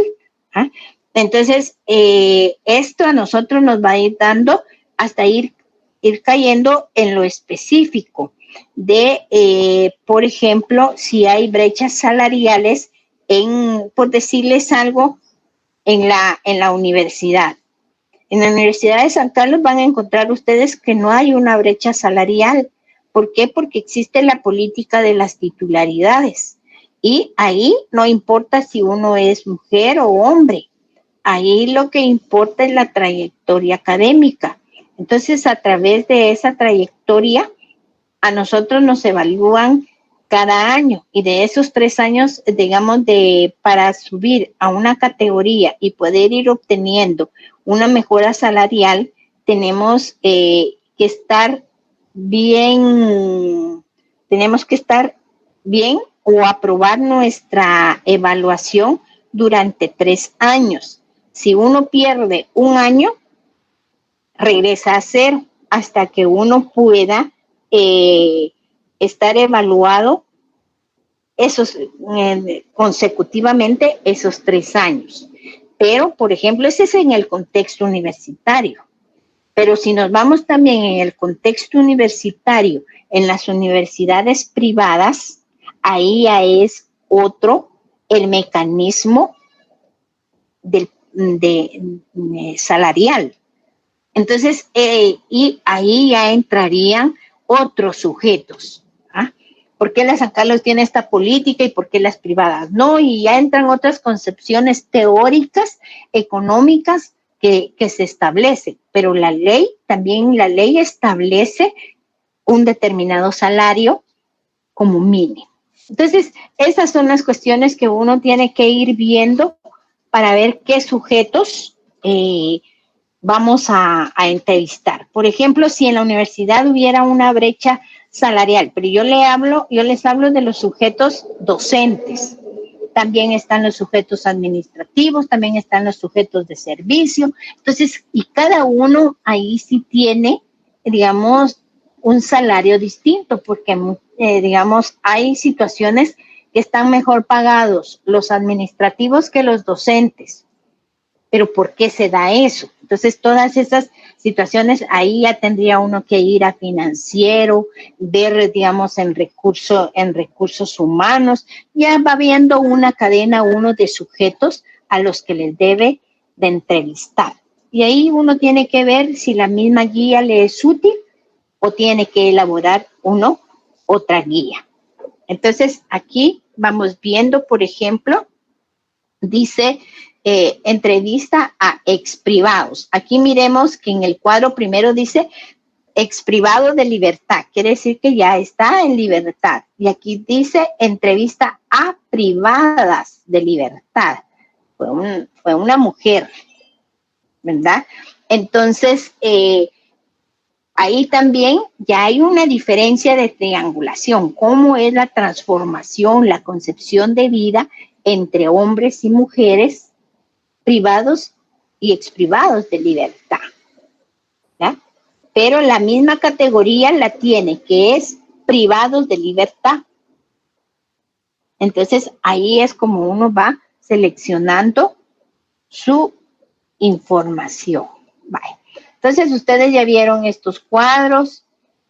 Entonces, esto a nosotros nos va a ir dando hasta ir cayendo en lo específico de, por ejemplo, si hay brechas salariales por decirles algo, en la universidad. En la Universidad de San Carlos van a encontrar ustedes que no hay una brecha salarial. ¿Por qué? Porque existe la política de las titularidades. Y ahí no importa si uno es mujer o hombre. Ahí lo que importa es la trayectoria académica. Entonces, a través de esa trayectoria, a nosotros nos evalúan cada año, y de esos 3 años, digamos, para subir a una categoría y poder ir obteniendo una mejora salarial, tenemos que estar bien, o aprobar nuestra evaluación durante 3 años. Si uno pierde un año, regresa a 0 hasta que uno pueda estar evaluado consecutivamente esos 3 años. Pero, por ejemplo, ese es en el contexto universitario. Pero si nos vamos también en el contexto universitario, en las universidades privadas, ahí ya es otro el mecanismo salarial. Entonces, y ahí ya entrarían otros sujetos. ¿Ah? ¿Por qué la San Carlos tiene esta política y por qué las privadas no? Y ya entran otras concepciones teóricas, económicas, que se establecen. Pero la ley establece un determinado salario como mínimo. Entonces, esas son las cuestiones que uno tiene que ir viendo para ver qué sujetos vamos a entrevistar. Por ejemplo, si en la universidad hubiera una brecha salarial, pero yo les hablo de los sujetos docentes. También están los sujetos administrativos, también están los sujetos de servicio. Entonces, y cada uno ahí sí tiene, digamos, un salario distinto, porque, digamos, hay situaciones que están mejor pagados los administrativos que los docentes. Pero ¿por qué se da eso? Entonces, todas esas situaciones, ahí ya tendría uno que ir a financiero, ver, digamos, en recursos humanos, ya va viendo una cadena uno de sujetos a los que les debe de entrevistar. Y ahí uno tiene que ver si la misma guía le es útil o tiene que elaborar uno otra guía. Entonces, aquí vamos viendo, por ejemplo, dice entrevista a exprivados. Aquí miremos que en el cuadro primero dice exprivado de libertad, quiere decir que ya está en libertad. Y aquí dice entrevista a privadas de libertad. Fue una mujer, ¿verdad? Entonces, ahí también ya hay una diferencia de triangulación. ¿Cómo es la transformación, la concepción de vida entre hombres y mujeres privados y exprivados de libertad? ¿Ya? Pero la misma categoría la tiene, que es privados de libertad. Entonces, ahí es como uno va seleccionando su información. Vale. Entonces, ustedes ya vieron estos cuadros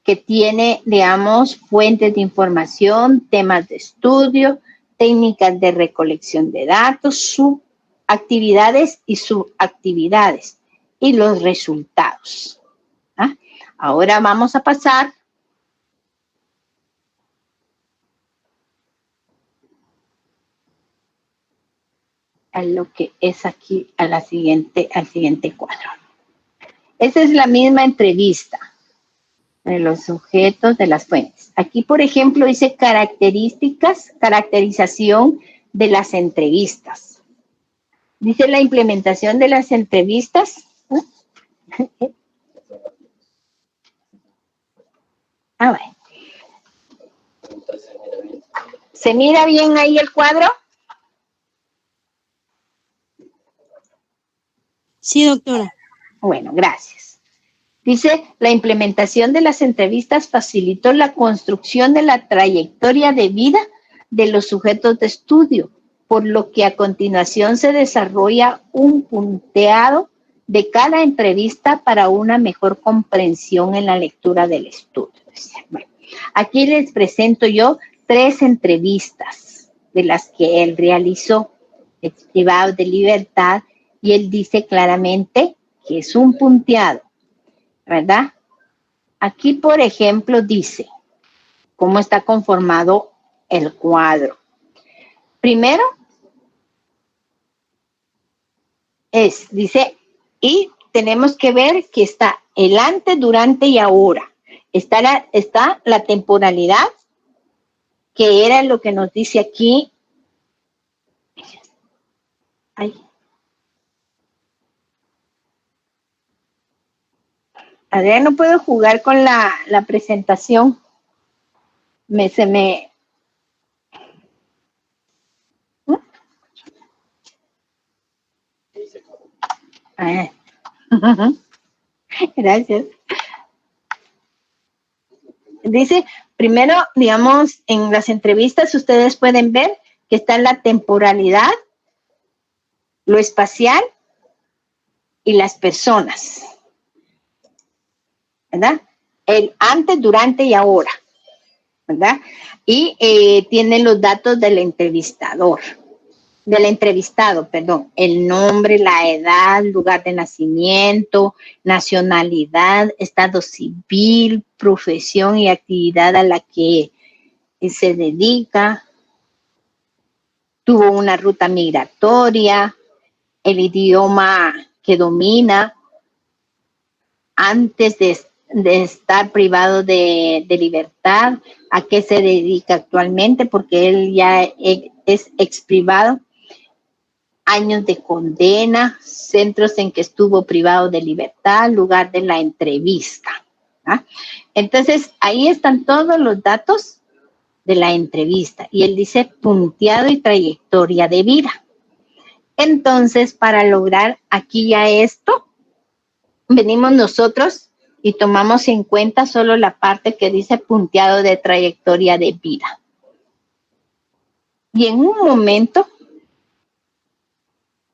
que tiene, digamos, fuentes de información, temas de estudio, técnicas de recolección de datos, subactividades y subactividades y los resultados. ¿Ah? Ahora vamos a pasar a lo que es aquí, al siguiente cuadro. Esa es la misma entrevista de los sujetos de las fuentes. Aquí, por ejemplo, dice caracterización de las entrevistas. Dice la implementación de las entrevistas. Ah, bueno. ¿Se mira bien ahí el cuadro? Sí, doctora. Bueno, gracias. Dice, la implementación de las entrevistas facilitó la construcción de la trayectoria de vida de los sujetos de estudio, por lo que a continuación se desarrolla un punteado de cada entrevista para una mejor comprensión en la lectura del estudio. Bueno, aquí les presento yo 3 entrevistas. de las que él realizó, privado de libertad, y él dice claramente que es un punteado, ¿verdad? Aquí, por ejemplo, dice cómo está conformado el cuadro. Primero, dice, y tenemos que ver que está el antes, durante y ahora. Está la temporalidad, que era lo que nos dice aquí. Ay. A ver, no puedo jugar con la presentación. Se me... Ah. Gracias. Dice, primero, digamos, en las entrevistas ustedes pueden ver que está la temporalidad, lo espacial y las personas, ¿verdad? El antes, durante y ahora, ¿verdad? Y tienen los datos del entrevistado, perdón, el nombre, la edad, lugar de nacimiento, nacionalidad, estado civil, profesión y actividad a la que se dedica, tuvo una ruta migratoria, el idioma que domina antes de estar privado de libertad, a qué se dedica actualmente, porque él ya es ex privado, años de condena, centros en que estuvo privado de libertad, lugar de la entrevista. ¿Ah? Entonces, ahí están todos los datos de la entrevista y él dice punteado y trayectoria de vida. Entonces, para lograr aquí ya esto, venimos nosotros y tomamos en cuenta solo la parte que dice punteado de trayectoria de vida. Y en un momento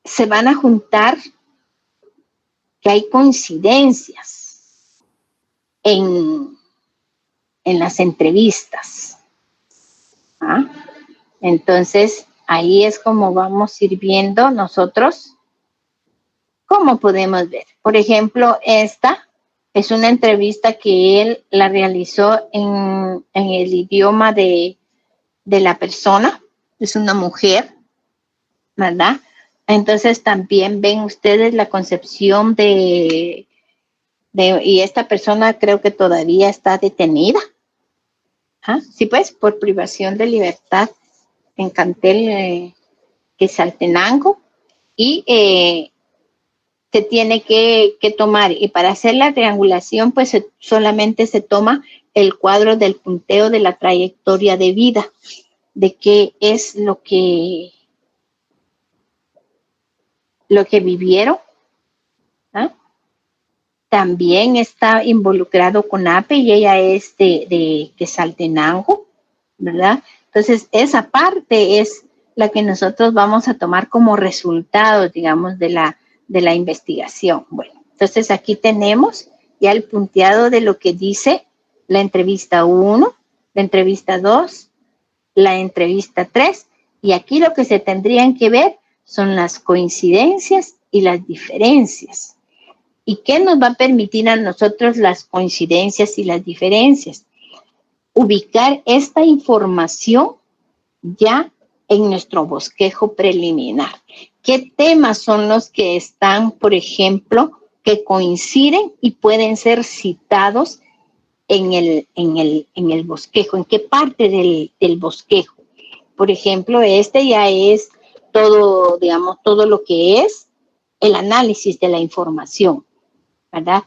se van a juntar que hay coincidencias en las entrevistas. ¿Ah? Entonces, ahí es como vamos a ir viendo nosotros cómo podemos ver. Por ejemplo, esta es una entrevista que él la realizó en el idioma de la persona, es una mujer, ¿verdad? Entonces también ven ustedes la concepción y esta persona creo que todavía está detenida. ¿Ah? Sí, pues, por privación de libertad en Cantel, Quetzaltenango, y se tiene que tomar, y para hacer la triangulación, pues solamente se toma el cuadro del punteo de la trayectoria de vida, de qué es lo que vivieron. ¿Ah? También está involucrado con APE y ella es de Quetzaltenango, ¿verdad? Entonces, esa parte es la que nosotros vamos a tomar como resultado, digamos, de la investigación. Bueno, entonces aquí tenemos ya el punteado de lo que dice la entrevista 1, la entrevista 2, la entrevista 3, y aquí lo que se tendrían que ver son las coincidencias y las diferencias. ¿Y qué nos va a permitir a nosotros las coincidencias y las diferencias? Ubicar esta información ya en nuestro bosquejo preliminar. ¿Qué temas son los que están, por ejemplo, que coinciden y pueden ser citados en el bosquejo? ¿En qué parte del bosquejo? Por ejemplo, este ya es todo, digamos, todo lo que es el análisis de la información, ¿verdad?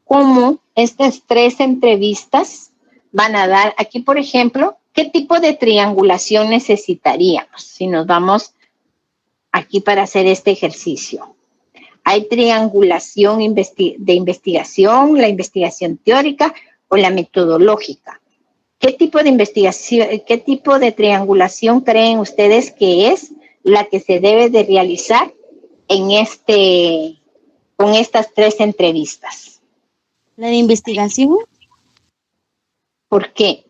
Cómo estas 3 entrevistas van a dar, aquí por ejemplo, ¿qué tipo de triangulación necesitaríamos si nos vamos aquí para hacer este ejercicio? Hay triangulación de investigación, la investigación teórica o la metodológica. ¿Qué tipo de investigación, qué tipo de triangulación creen ustedes que es la que se debe de realizar con estas 3 entrevistas? ¿La de investigación? ¿Por qué?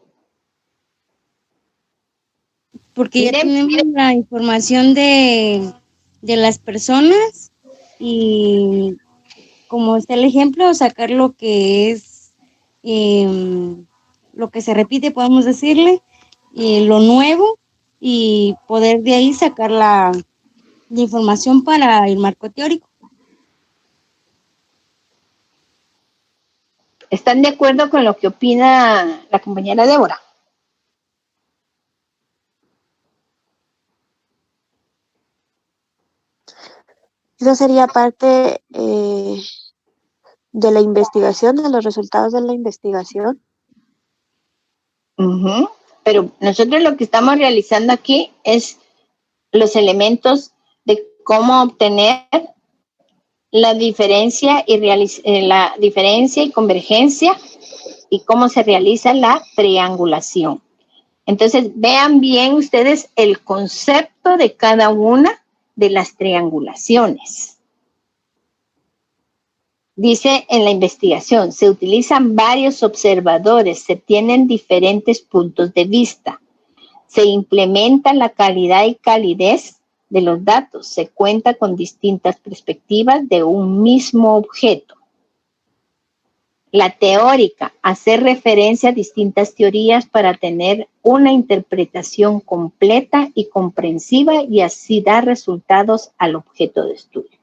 Porque ya Mire, tenemos la información de las personas y como está el ejemplo, sacar lo que es lo que se repite, podemos decirle, lo nuevo y poder de ahí sacar la información para el marco teórico. ¿están de acuerdo con lo que opina la compañera Débora? Eso sería parte de la investigación, de los resultados de la investigación. Uh-huh. Pero nosotros lo que estamos realizando aquí es los elementos de cómo obtener la diferencia y convergencia y cómo se realiza la triangulación. Entonces, vean bien ustedes el concepto de cada una de las triangulaciones. Dice en la investigación, se utilizan varios observadores, se tienen diferentes puntos de vista, se implementa la calidad y calidez de los datos, se cuenta con distintas perspectivas de un mismo objeto. La teórica, hacer referencia a distintas teorías para tener una interpretación completa y comprensiva y así dar resultados al objeto de estudio.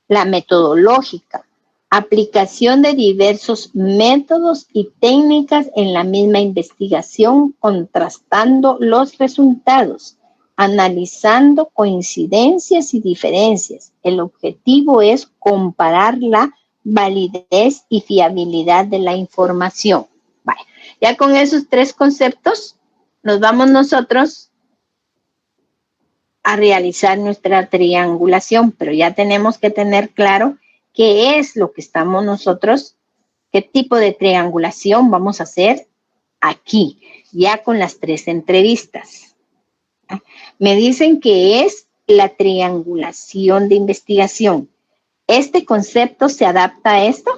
La metodológica, aplicación de diversos métodos y técnicas en la misma investigación, contrastando los resultados, analizando coincidencias y diferencias. El objetivo es comparar la validez y fiabilidad de la información. Vale. Ya con esos tres conceptos nos vamos nosotros a realizar nuestra triangulación, pero ya tenemos que tener claro qué es lo que estamos nosotros, qué tipo de triangulación vamos a hacer aquí, ya con las tres entrevistas. Me dicen que es la triangulación de investigación. ¿Este concepto se adapta a esto?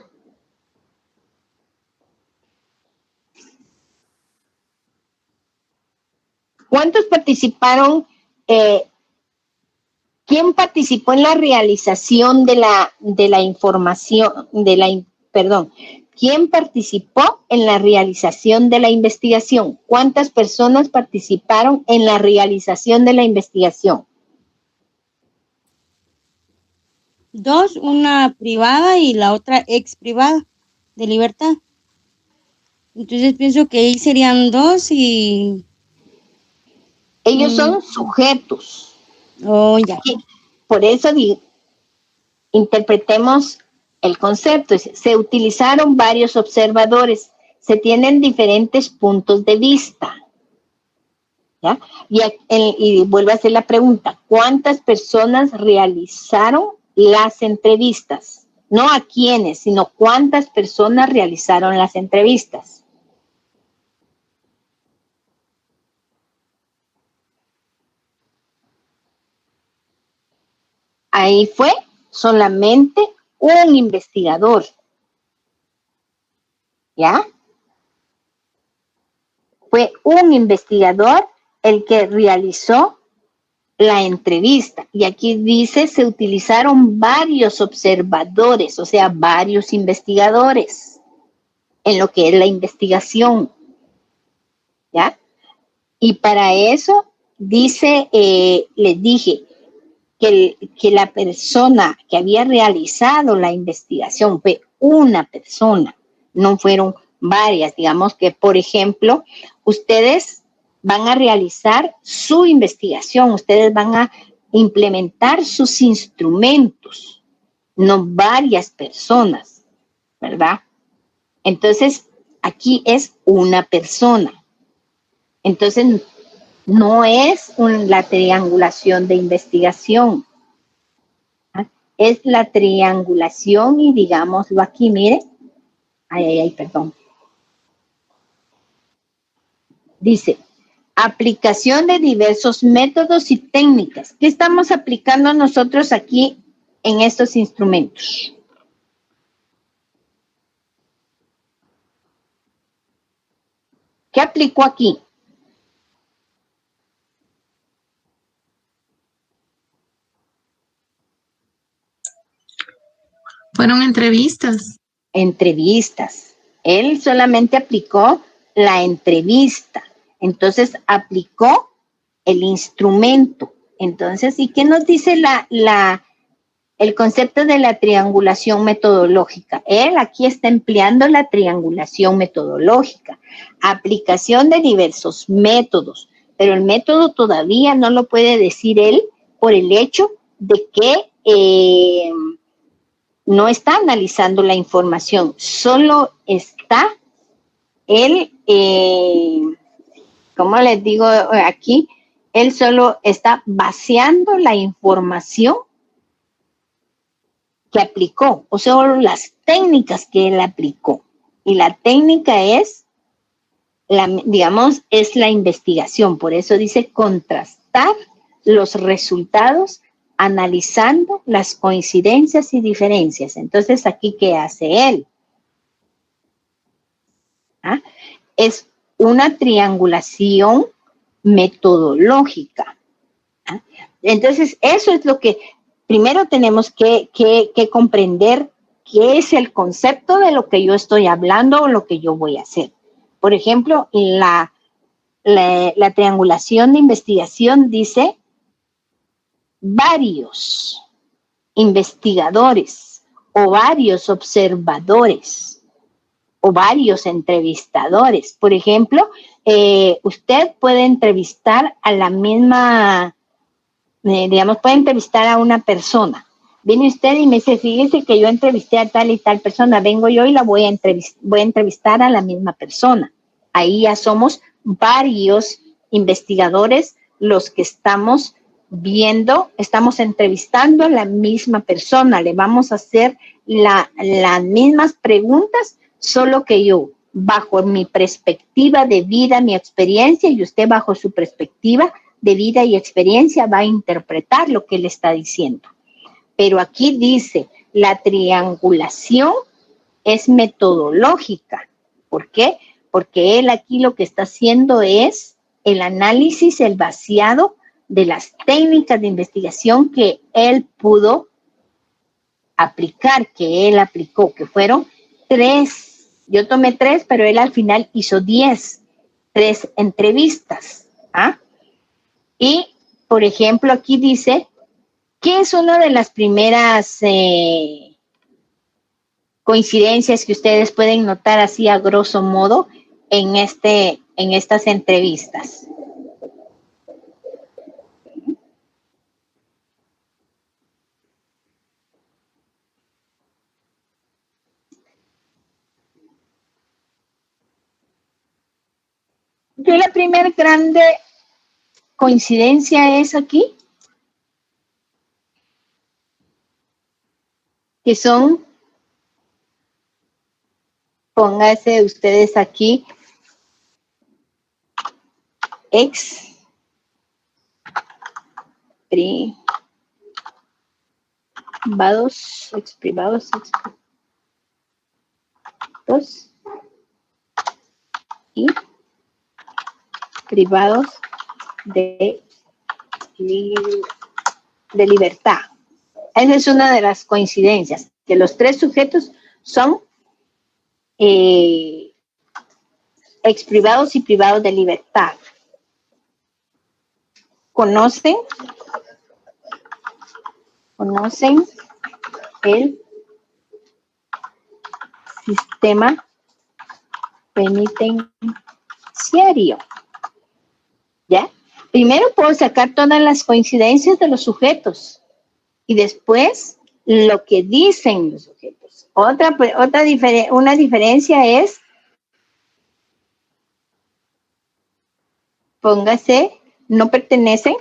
¿Cuántos participaron? ¿Quién participó en la realización de la información, ¿quién participó en la realización de la investigación? ¿Cuántas personas participaron en la realización de la investigación? 2, una privada y la otra ex privada de libertad. Entonces pienso que ahí serían 2 y... Ellos son sujetos. Oh, ya. Por eso interpretemos el concepto. Se utilizaron varios observadores, se tienen diferentes puntos de vista. ¿Ya? Y vuelvo a hacer la pregunta, ¿cuántas personas realizaron las entrevistas? No a quiénes, sino cuántas personas realizaron las entrevistas. Ahí fue solamente un investigador. ¿Ya? Fue un investigador el que realizó la entrevista. Y aquí dice, se utilizaron varios observadores, o sea, varios investigadores en lo que es la investigación. ¿Ya? Y para eso, dice, les dije, que la persona que había realizado la investigación fue una persona, no fueron varias. Digamos que, por ejemplo, ustedes van a realizar su investigación, ustedes van a implementar sus instrumentos, no varias personas, ¿verdad? Entonces, aquí es una persona. Entonces, no es la triangulación de investigación, es la triangulación y digámoslo aquí, mire, perdón. Dice, aplicación de diversos métodos y técnicas. ¿Qué estamos aplicando nosotros aquí en estos instrumentos? ¿Qué aplicó aquí? Fueron entrevistas. Entrevistas. Él solamente aplicó la entrevista. Entonces aplicó el instrumento. Entonces, ¿y qué nos dice el concepto de la triangulación metodológica? Él aquí está empleando la triangulación metodológica, aplicación de diversos métodos, pero el método todavía no lo puede decir él por el hecho de que no está analizando la información, solo está él, como les digo aquí, él solo está vaciando la información que aplicó, o sea, las técnicas que él aplicó. Y la técnica es, digamos, es la investigación. Por eso dice contrastar los resultados analizando las coincidencias y diferencias. Entonces, aquí, ¿qué hace él? ¿Ah? Es una triangulación metodológica. ¿Ah? Entonces, eso es lo que primero tenemos que comprender, qué es el concepto de lo que yo estoy hablando o lo que yo voy a hacer. Por ejemplo, la triangulación de investigación dice varios investigadores o varios observadores o varios entrevistadores. Por ejemplo, usted puede entrevistar a la misma, digamos, puede entrevistar a una persona. Viene usted y me dice, fíjese que yo entrevisté a tal y tal persona, vengo yo y la voy a entrevistar a la misma persona. Ahí ya somos varios investigadores los que estamos viendo, estamos entrevistando a la misma persona, le vamos a hacer las mismas preguntas, solo que yo, bajo mi perspectiva de vida, mi experiencia, y usted bajo su perspectiva de vida y experiencia va a interpretar lo que él está diciendo. Pero aquí dice, la triangulación es metodológica. ¿Por qué? Porque él aquí lo que está haciendo es el análisis, el vaciado de las técnicas de investigación que él pudo aplicar, que él aplicó, que fueron 3. Yo tomé 3, pero él al final hizo 10. 3 entrevistas. ¿Ah? Y, por ejemplo, aquí dice, ¿qué es una de las primeras coincidencias que ustedes pueden notar así a grosso modo en estas entrevistas? Yo la primera grande coincidencia es aquí, que son, pónganse ustedes aquí, ex privados y privados de libertad. Esa es una de las coincidencias, que los 3 sujetos son ex privados y privados de libertad. ¿Conocen el sistema penitenciario? ¿Ya? Primero puedo sacar todas las coincidencias de los sujetos y después lo que dicen los sujetos. Una diferencia es, póngase, no pertenecen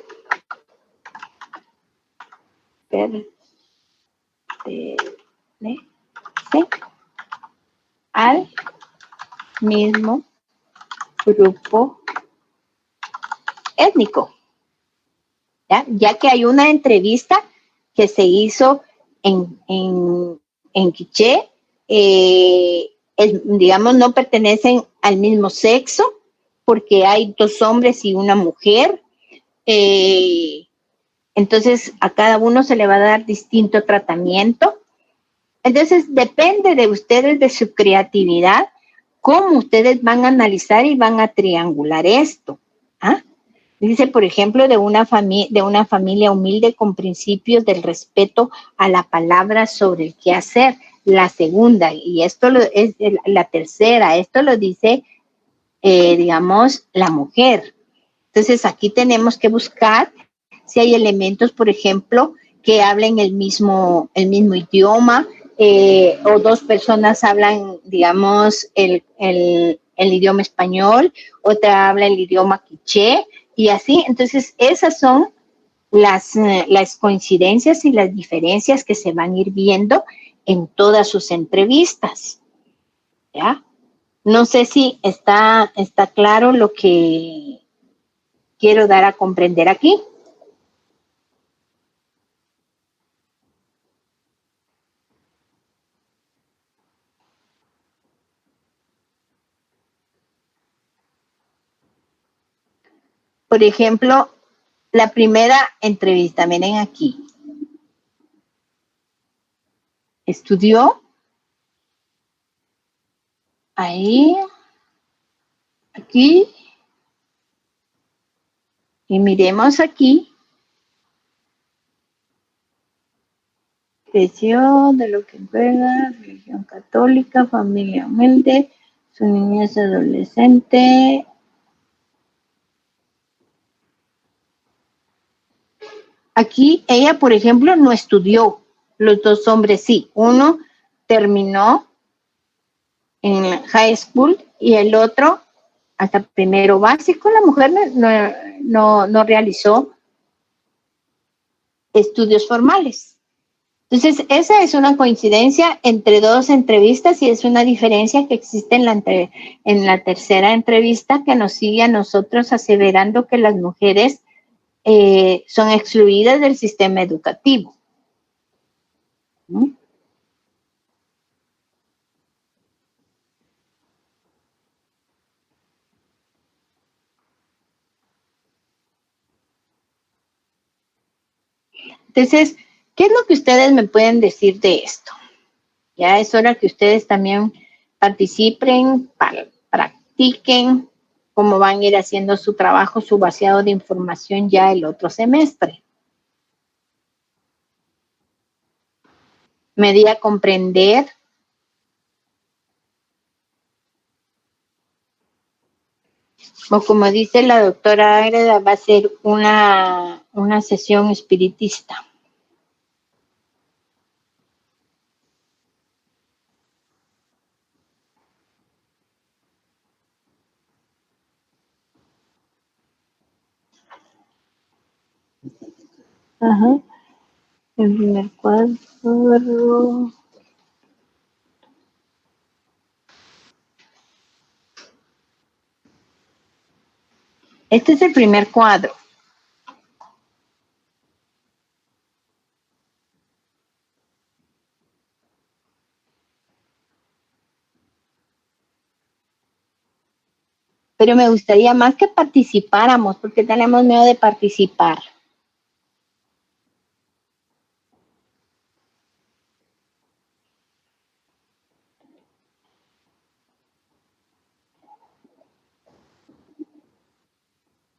al mismo grupo étnico, ya que hay una entrevista que se hizo en quiché, digamos, no pertenecen al mismo sexo, porque hay 2 hombres y una mujer, entonces a cada uno se le va a dar distinto tratamiento. Entonces, depende de ustedes, de su creatividad, cómo ustedes van a analizar y van a triangular esto. ¿Ah? Dice, por ejemplo, de una familia humilde con principios del respeto a la palabra sobre el qué hacer. La segunda, y esto es la tercera, esto lo dice, digamos, la mujer. Entonces, aquí tenemos que buscar si hay elementos, por ejemplo, que hablen el mismo idioma, o dos personas hablan, digamos, el idioma español, otra habla el idioma quiché, y así. Entonces, esas son las coincidencias y las diferencias que se van a ir viendo en todas sus entrevistas. ¿Ya? No sé si está claro lo que quiero dar a comprender aquí. Por ejemplo, la primera entrevista, miren aquí. Estudió ahí, aquí, y miremos aquí. Creció de lo que juega, religión católica, familia humilde, su niñez adolescente. Aquí ella, por ejemplo, no estudió. Los dos hombres sí. Uno terminó en high school y el otro hasta primero básico. La mujer no realizó estudios formales. Entonces, esa es una coincidencia entre dos entrevistas y es una diferencia que existe en la tercera entrevista, que nos sigue a nosotros aseverando que las mujeres son excluidas del sistema educativo. ¿Mm? Entonces, ¿qué es lo que ustedes me pueden decir de esto? Ya es hora que ustedes también participen, practiquen cómo van a ir haciendo su trabajo, su vaciado de información ya el otro semestre. Me di a comprender. O como dice la doctora Ágreda, va a ser una sesión espiritista. Ajá. El primer cuadro. Este es el primer cuadro. Pero me gustaría más que participáramos, porque tenemos miedo de participar.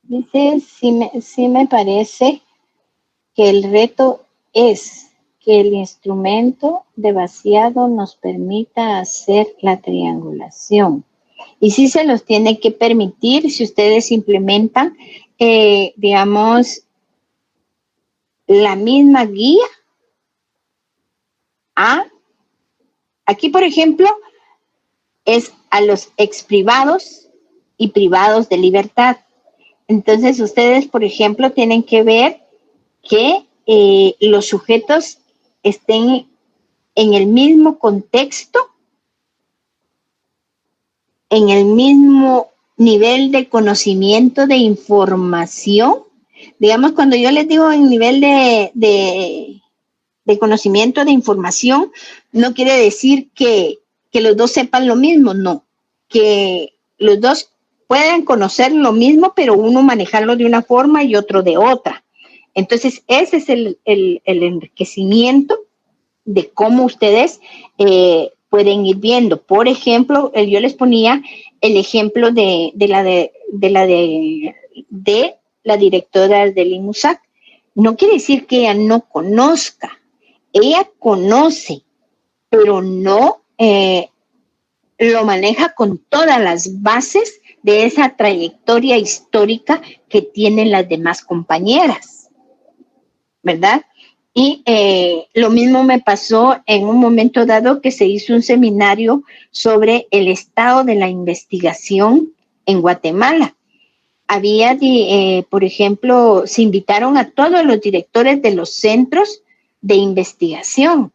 Dice, sí me parece que el reto es que el instrumento de vaciado nos permita hacer la triangulación. Y sí se los tiene que permitir si ustedes implementan, digamos, la misma guía. Aquí, por ejemplo, es a los ex privados y privados de libertad. Entonces, ustedes, por ejemplo, tienen que ver que los sujetos estén en el mismo contexto, en el mismo nivel de conocimiento de información. Digamos, cuando yo les digo en nivel de conocimiento de información, no quiere decir que los dos sepan lo mismo, no. Que los dos puedan conocer lo mismo, pero uno manejarlo de una forma y otro de otra. Entonces, ese es el enriquecimiento de cómo ustedes pueden ir viendo. Por ejemplo, yo les ponía el ejemplo de la directora del INUSAC. No quiere decir que ella no conozca, ella conoce, pero no lo maneja con todas las bases de esa trayectoria histórica que tienen las demás compañeras, ¿verdad? Y lo mismo me pasó en un momento dado que se hizo un seminario sobre el estado de la investigación en Guatemala. Había, por ejemplo, se invitaron a todos los directores de los centros de investigación.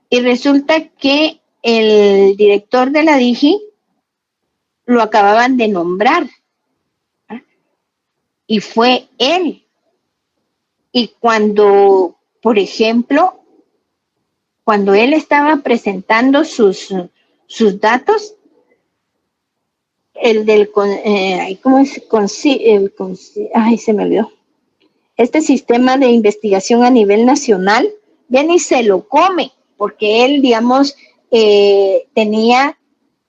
Y resulta que el director de la DIGI lo acababan de nombrar. Y fue él. Y cuando, por ejemplo, cuando él estaba presentando sus datos, el del, ¿cómo es? Ay, se me olvidó. Este sistema de investigación a nivel nacional, viene y se lo come, porque él, digamos, tenía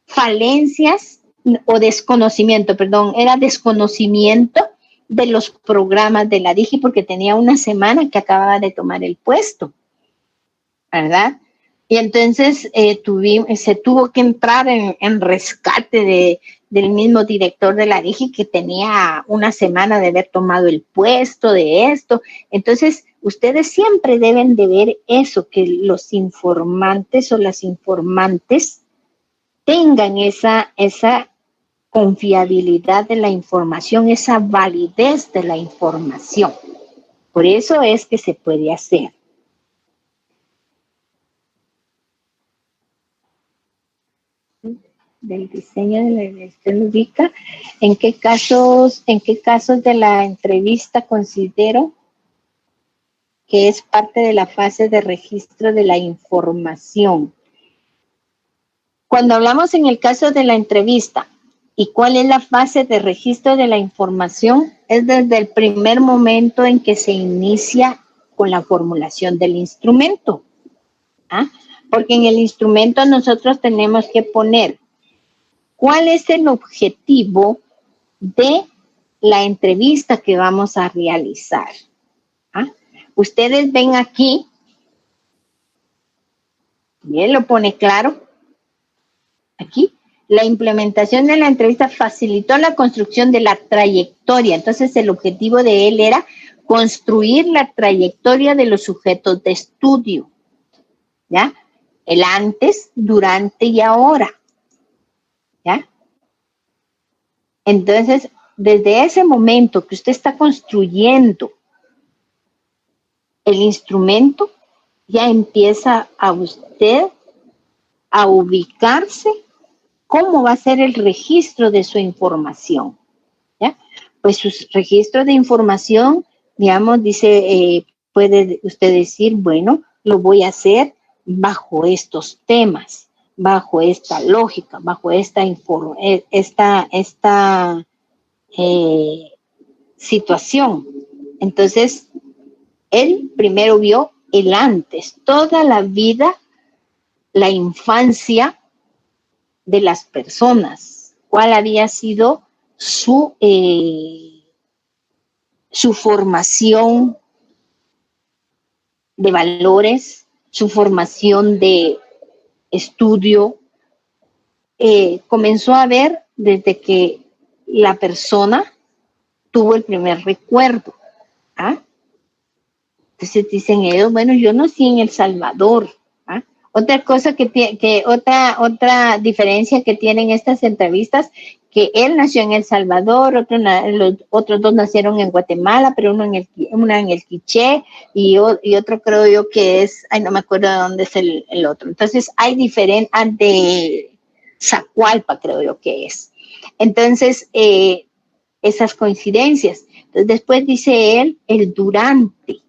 falencias o desconocimiento, perdón, era desconocimiento de los programas de la DIGI porque tenía una semana que acababa de tomar el puesto, ¿verdad? Y entonces se tuvo que entrar en rescate del mismo director de la DIGI que tenía una semana de haber tomado el puesto de esto. Entonces, ustedes siempre deben de ver eso, que los informantes o las informantes tengan esa confiabilidad de la información, esa validez de la información. Por eso es que se puede hacer. Del diseño de la elección ubica, ¿en qué casos de la entrevista considero que es parte de la fase de registro de la información? Cuando hablamos en el caso de la entrevista, ¿y cuál es la fase de registro de la información? Es desde el primer momento en que se inicia con la formulación del instrumento. Porque en el instrumento nosotros tenemos que poner cuál es el objetivo de la entrevista que vamos a realizar. Ustedes ven aquí, y él lo pone claro, aquí, la implementación de la entrevista facilitó la construcción de la trayectoria. Entonces, el objetivo de él era construir la trayectoria de los sujetos de estudio, ¿ya? El antes, durante y ahora, ¿ya? Entonces, desde ese momento que usted está construyendo el instrumento, ya empieza a usted a ubicarse cómo va a ser el registro de su información, ¿ya? Pues su registro de información, digamos, dice, puede usted decir, bueno, lo voy a hacer bajo estos temas, bajo esta lógica, bajo esta situación. Entonces, él primero vio el antes, toda la vida, la infancia de las personas, cuál había sido su formación de valores, su formación de estudio. Comenzó a ver desde que la persona tuvo el primer recuerdo. Entonces dicen ellos, bueno, yo nací en El Salvador. Otra cosa otra diferencia que tienen estas entrevistas, que él nació en El Salvador, los otros dos nacieron en Guatemala, pero una en el Quiché y otro creo yo que es, no me acuerdo de dónde es el otro. Entonces hay de Zacualpa creo yo que es. Entonces, esas coincidencias. Entonces, después dice él, el durante.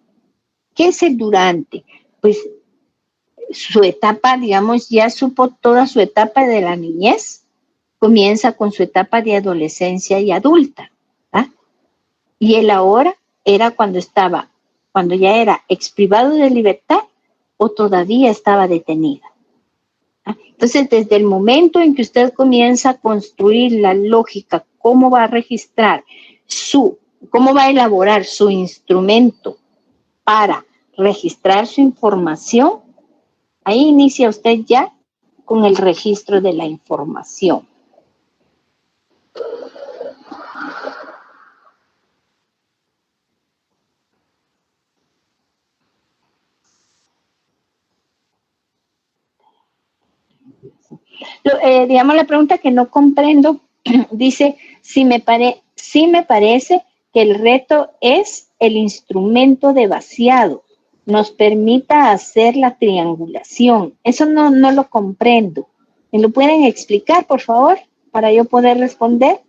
¿Qué es el durante? Pues su etapa, digamos, ya supo toda su etapa de la niñez, comienza con su etapa de adolescencia y adulta. Y él ahora era cuando ya era exprivado de libertad o todavía estaba detenida. Entonces, desde el momento en que usted comienza a construir la lógica, cómo va a registrar cómo va a elaborar su instrumento para registrar su información, ahí inicia usted ya con el registro de la información. Digamos, la pregunta que no comprendo dice, sí me parece que el reto es el instrumento de vaciado, nos permita hacer la triangulación. Eso no lo comprendo. ¿Me lo pueden explicar, por favor, para yo poder responder?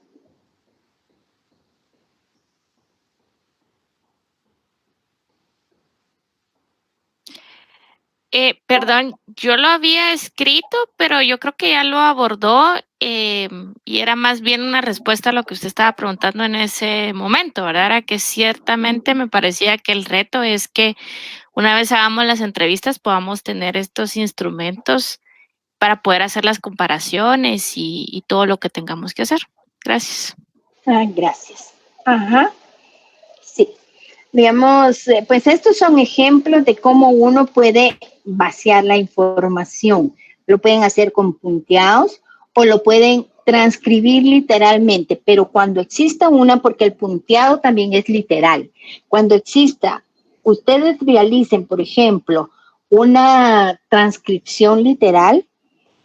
Perdón, yo lo había escrito, pero yo creo que ya lo abordó y era más bien una respuesta a lo que usted estaba preguntando en ese momento, ¿verdad? Era que ciertamente me parecía que el reto es que una vez hagamos las entrevistas podamos tener estos instrumentos para poder hacer las comparaciones y todo lo que tengamos que hacer. Gracias. Gracias. Ajá. Sí. Digamos, pues estos son ejemplos de cómo uno puede vaciar la información. Lo pueden hacer con punteados o lo pueden transcribir literalmente, pero cuando exista porque el punteado también es literal. Cuando exista, ustedes realicen, por ejemplo, una transcripción literal,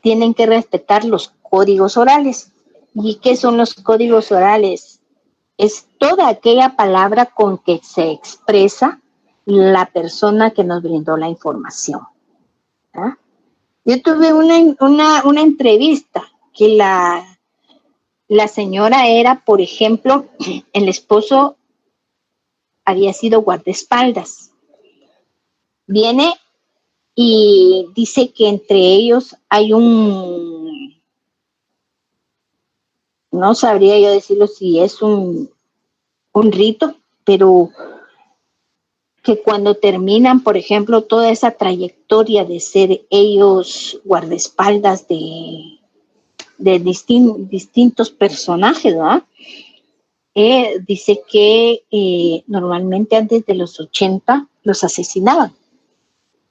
tienen que respetar los códigos orales. ¿Y qué son los códigos orales? Es toda aquella palabra con que se expresa la persona que nos brindó la información. ¿Ah? Yo tuve una entrevista que la señora era, por ejemplo, el esposo había sido guardaespaldas. Viene y dice que entre ellos hay no sabría yo decirlo si es un rito, pero que cuando terminan, por ejemplo, toda esa trayectoria de ser ellos guardaespaldas de distintos personajes, ¿verdad? Dice que normalmente antes de los 80 los asesinaban,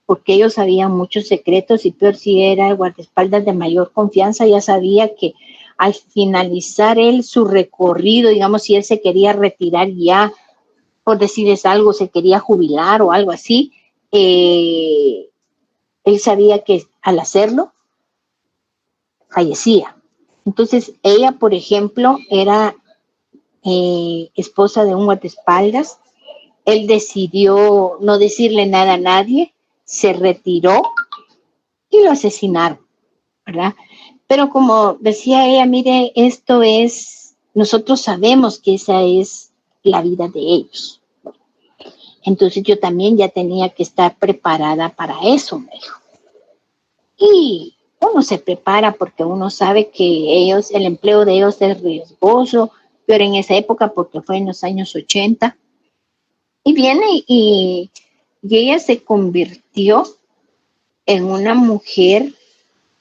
porque ellos sabían muchos secretos y peor si era el guardaespaldas de mayor confianza, ya sabía que al finalizar su recorrido, digamos, si él se quería retirar ya, por decirles algo, se quería jubilar o algo así, él sabía que al hacerlo, fallecía. Entonces, ella, por ejemplo, era esposa de un guardaespaldas. Él decidió no decirle nada a nadie, se retiró y lo asesinaron, ¿verdad? Pero como decía ella, mire, nosotros sabemos que esa es la vida de ellos. Entonces yo también ya tenía que estar preparada para eso, me dijo. Y uno se prepara porque uno sabe que el empleo de ellos es riesgoso, pero en esa época, porque fue en los años 80, y viene y ella se convirtió en una mujer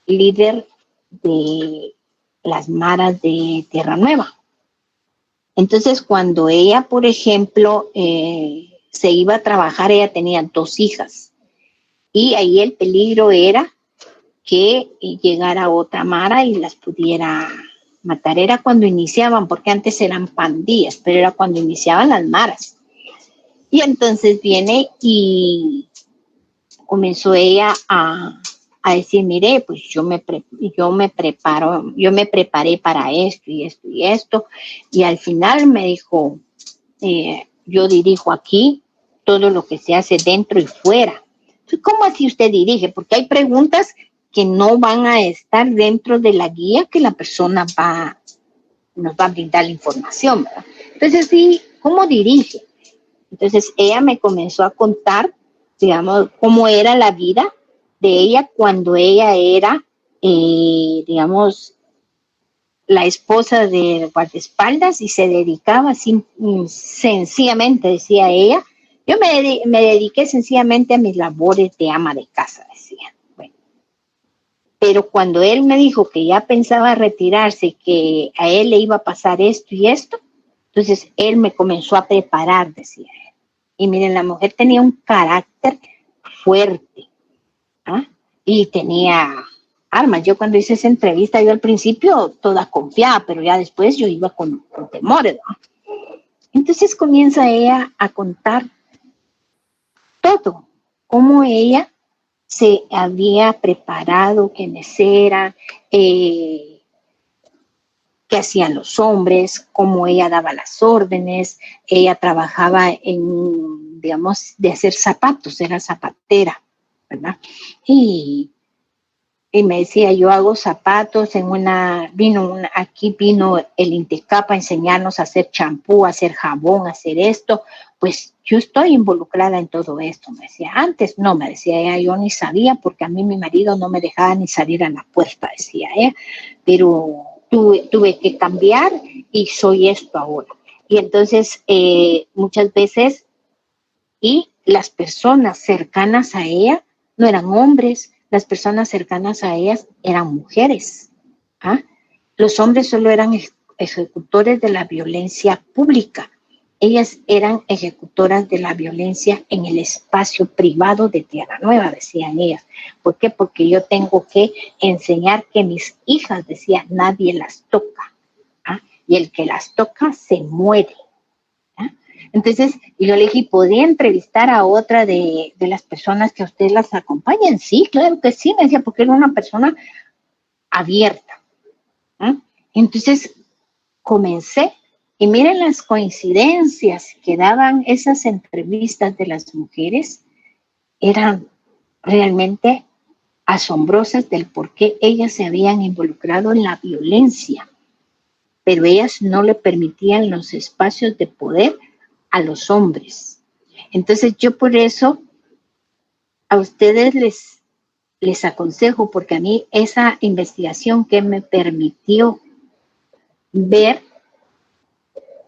líder de las maras de Tierra Nueva. Entonces, cuando ella, por ejemplo, se iba a trabajar, ella tenía 2 hijas. Y ahí el peligro era que llegara otra mara y las pudiera matar. Era cuando iniciaban, porque antes eran pandillas, pero era cuando iniciaban las maras. Y entonces viene y comenzó ella a decir, mire, pues yo me preparé para esto y esto y esto, y al final me dijo, yo dirijo aquí todo lo que se hace dentro y fuera. ¿Cómo así usted dirige? Porque hay preguntas que no van a estar dentro de la guía que la persona nos va a brindar la información, ¿verdad? Entonces, sí, ¿cómo dirige? Entonces, ella me comenzó a contar, digamos, cómo era la vida de ella cuando ella era, digamos, la esposa de guardaespaldas y se dedicaba sencillamente, decía ella, Yo me dediqué sencillamente a mis labores de ama de casa, decía. Bueno, pero cuando él me dijo que ya pensaba retirarse, que a él le iba a pasar esto y esto, entonces él me comenzó a preparar, decía él. Y miren, la mujer tenía un carácter fuerte, ¿ah? Y tenía armas. Yo cuando hice esa entrevista, yo al principio toda confiada, pero ya después yo iba con temores, ¿no? Entonces comienza ella a contar todo, cómo ella se había preparado, quiénes eran, qué hacían los hombres, cómo ella daba las órdenes. Ella trabajaba en, digamos, de hacer zapatos, era zapatera, ¿verdad? Y me decía, yo hago zapatos aquí vino el Intecap a enseñarnos a hacer champú, a hacer jabón, a hacer esto, pues yo estoy involucrada en todo esto. Me decía, antes no, me decía ella, yo ni sabía porque a mí mi marido no me dejaba ni salir a la puerta, decía ella, pero tuve que cambiar y soy esto ahora. Y entonces muchas veces, y las personas cercanas a ella no eran hombres, las personas cercanas a ellas eran mujeres. ¿Ah? Los hombres solo eran ejecutores de la violencia pública. Ellas eran ejecutoras de la violencia en el espacio privado de Tierra Nueva, decían ellas. ¿Por qué? Porque yo tengo que enseñar que mis hijas, decía, nadie las toca. ¿Ah? Y el que las toca se muere. Entonces, yo le dije, ¿podría entrevistar a otra de las personas que a ustedes las acompañan? Sí, claro que sí, me decía, porque era una persona abierta. Entonces, comencé, y miren las coincidencias que daban esas entrevistas de las mujeres, eran realmente asombrosas del por qué ellas se habían involucrado en la violencia, pero ellas no le permitían los espacios de poder a los hombres. Entonces yo por eso a ustedes les aconsejo, porque a mí esa investigación que me permitió ver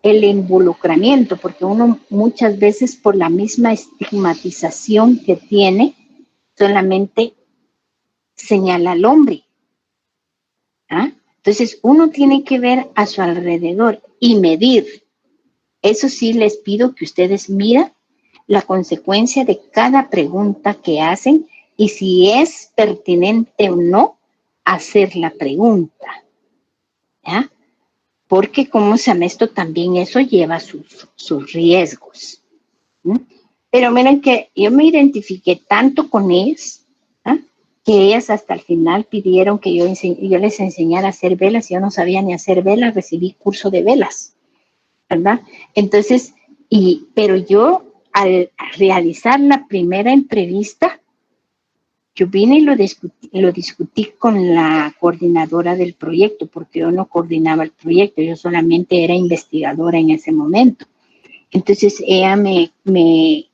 el involucramiento, porque uno muchas veces por la misma estigmatización que tiene, solamente señala al hombre. ¿Ah? Entonces uno tiene que ver a su alrededor y medir. Eso sí les pido que ustedes miren la consecuencia de cada pregunta que hacen y si es pertinente o no hacer la pregunta. ¿Ya? Porque como se llama esto, también eso lleva sus riesgos. ¿Sí? Pero miren que yo me identifiqué tanto con ellas, ¿eh? Que ellas hasta el final pidieron que yo les enseñara a hacer velas. Yo no sabía ni hacer velas, recibí curso de velas, ¿verdad? Entonces, pero yo al realizar la primera entrevista, yo vine y lo discutí con la coordinadora del proyecto, porque yo no coordinaba el proyecto, yo solamente era investigadora en ese momento. Entonces ella me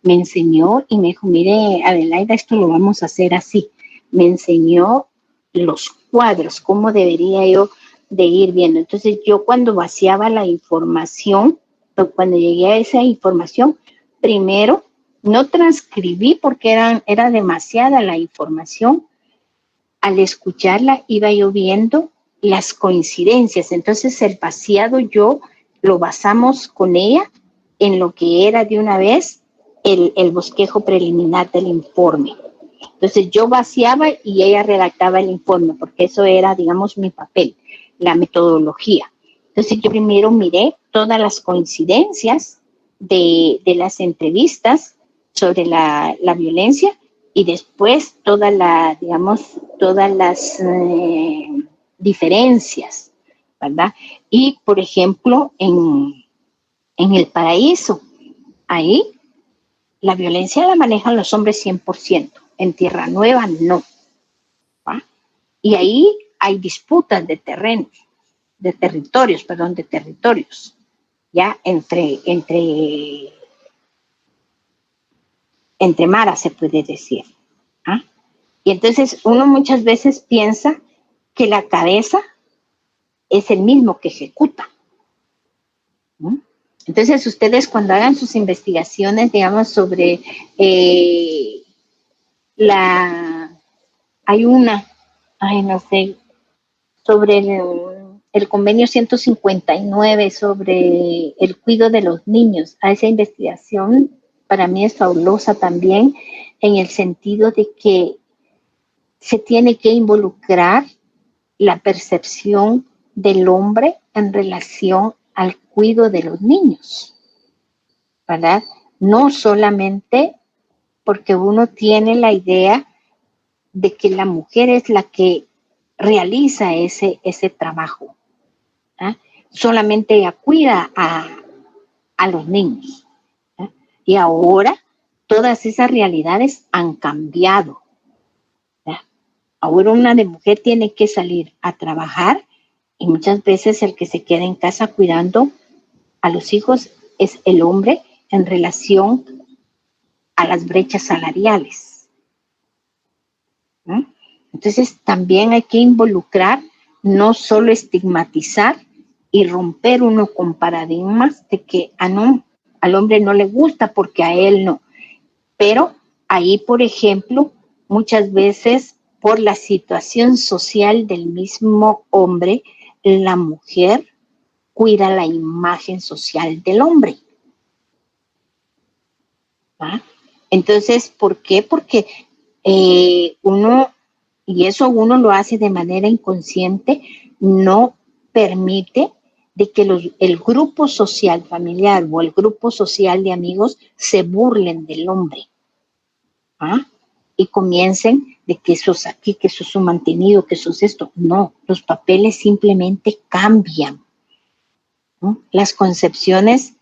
enseñó y me dijo, mire, Adelaida, esto lo vamos a hacer así. Me enseñó los cuadros, cómo debería yo de ir viendo. Entonces yo cuando vaciaba la información, cuando llegué a esa información, primero no transcribí porque era demasiada la información. Al escucharla iba yo viendo las coincidencias. Entonces el vaciado yo lo basamos con ella en lo que era de una vez el bosquejo preliminar del informe. Entonces yo vaciaba y ella redactaba el informe, porque eso era, digamos, mi papel, la metodología. Entonces yo primero miré todas las coincidencias de las entrevistas sobre la violencia y después todas las diferencias, ¿verdad? Y, por ejemplo, en El Paraíso, ahí la violencia la manejan los hombres 100%, en Tierra Nueva no. ¿Va? Y ahí hay disputas de terrenos, de territorios, ya entre maras se puede decir. ¿Ah? Y entonces uno muchas veces piensa que la cabeza es el mismo que ejecuta. ¿No? Entonces, ustedes cuando hagan sus investigaciones, digamos, sobre no sé, sobre el convenio 159 sobre el cuidado de los niños. A esa investigación para mí es fabulosa también en el sentido de que se tiene que involucrar la percepción del hombre en relación al cuidado de los niños, ¿verdad? No solamente porque uno tiene la idea de que la mujer es la que realiza ese trabajo. ¿Eh? Solamente ella cuida a los niños. ¿Eh? Y ahora todas esas realidades han cambiado. ¿Eh? Ahora una de mujer tiene que salir a trabajar y muchas veces el que se queda en casa cuidando a los hijos es el hombre en relación a las brechas salariales. ¿Eh? Entonces también hay que involucrar, no solo estigmatizar y romper uno con paradigmas de que no, al hombre no le gusta porque a él no. Pero ahí, por ejemplo, muchas veces por la situación social del mismo hombre, la mujer cuida la imagen social del hombre. ¿Ah? Entonces, ¿por qué? Porque uno, y eso uno lo hace de manera inconsciente, no permite de que el grupo social familiar o el grupo social de amigos se burlen del hombre. ¿Ah? Y comiencen de que sos aquí, que sos un mantenido, que sos esto. No, los papeles simplemente cambian. ¿No? Las concepciones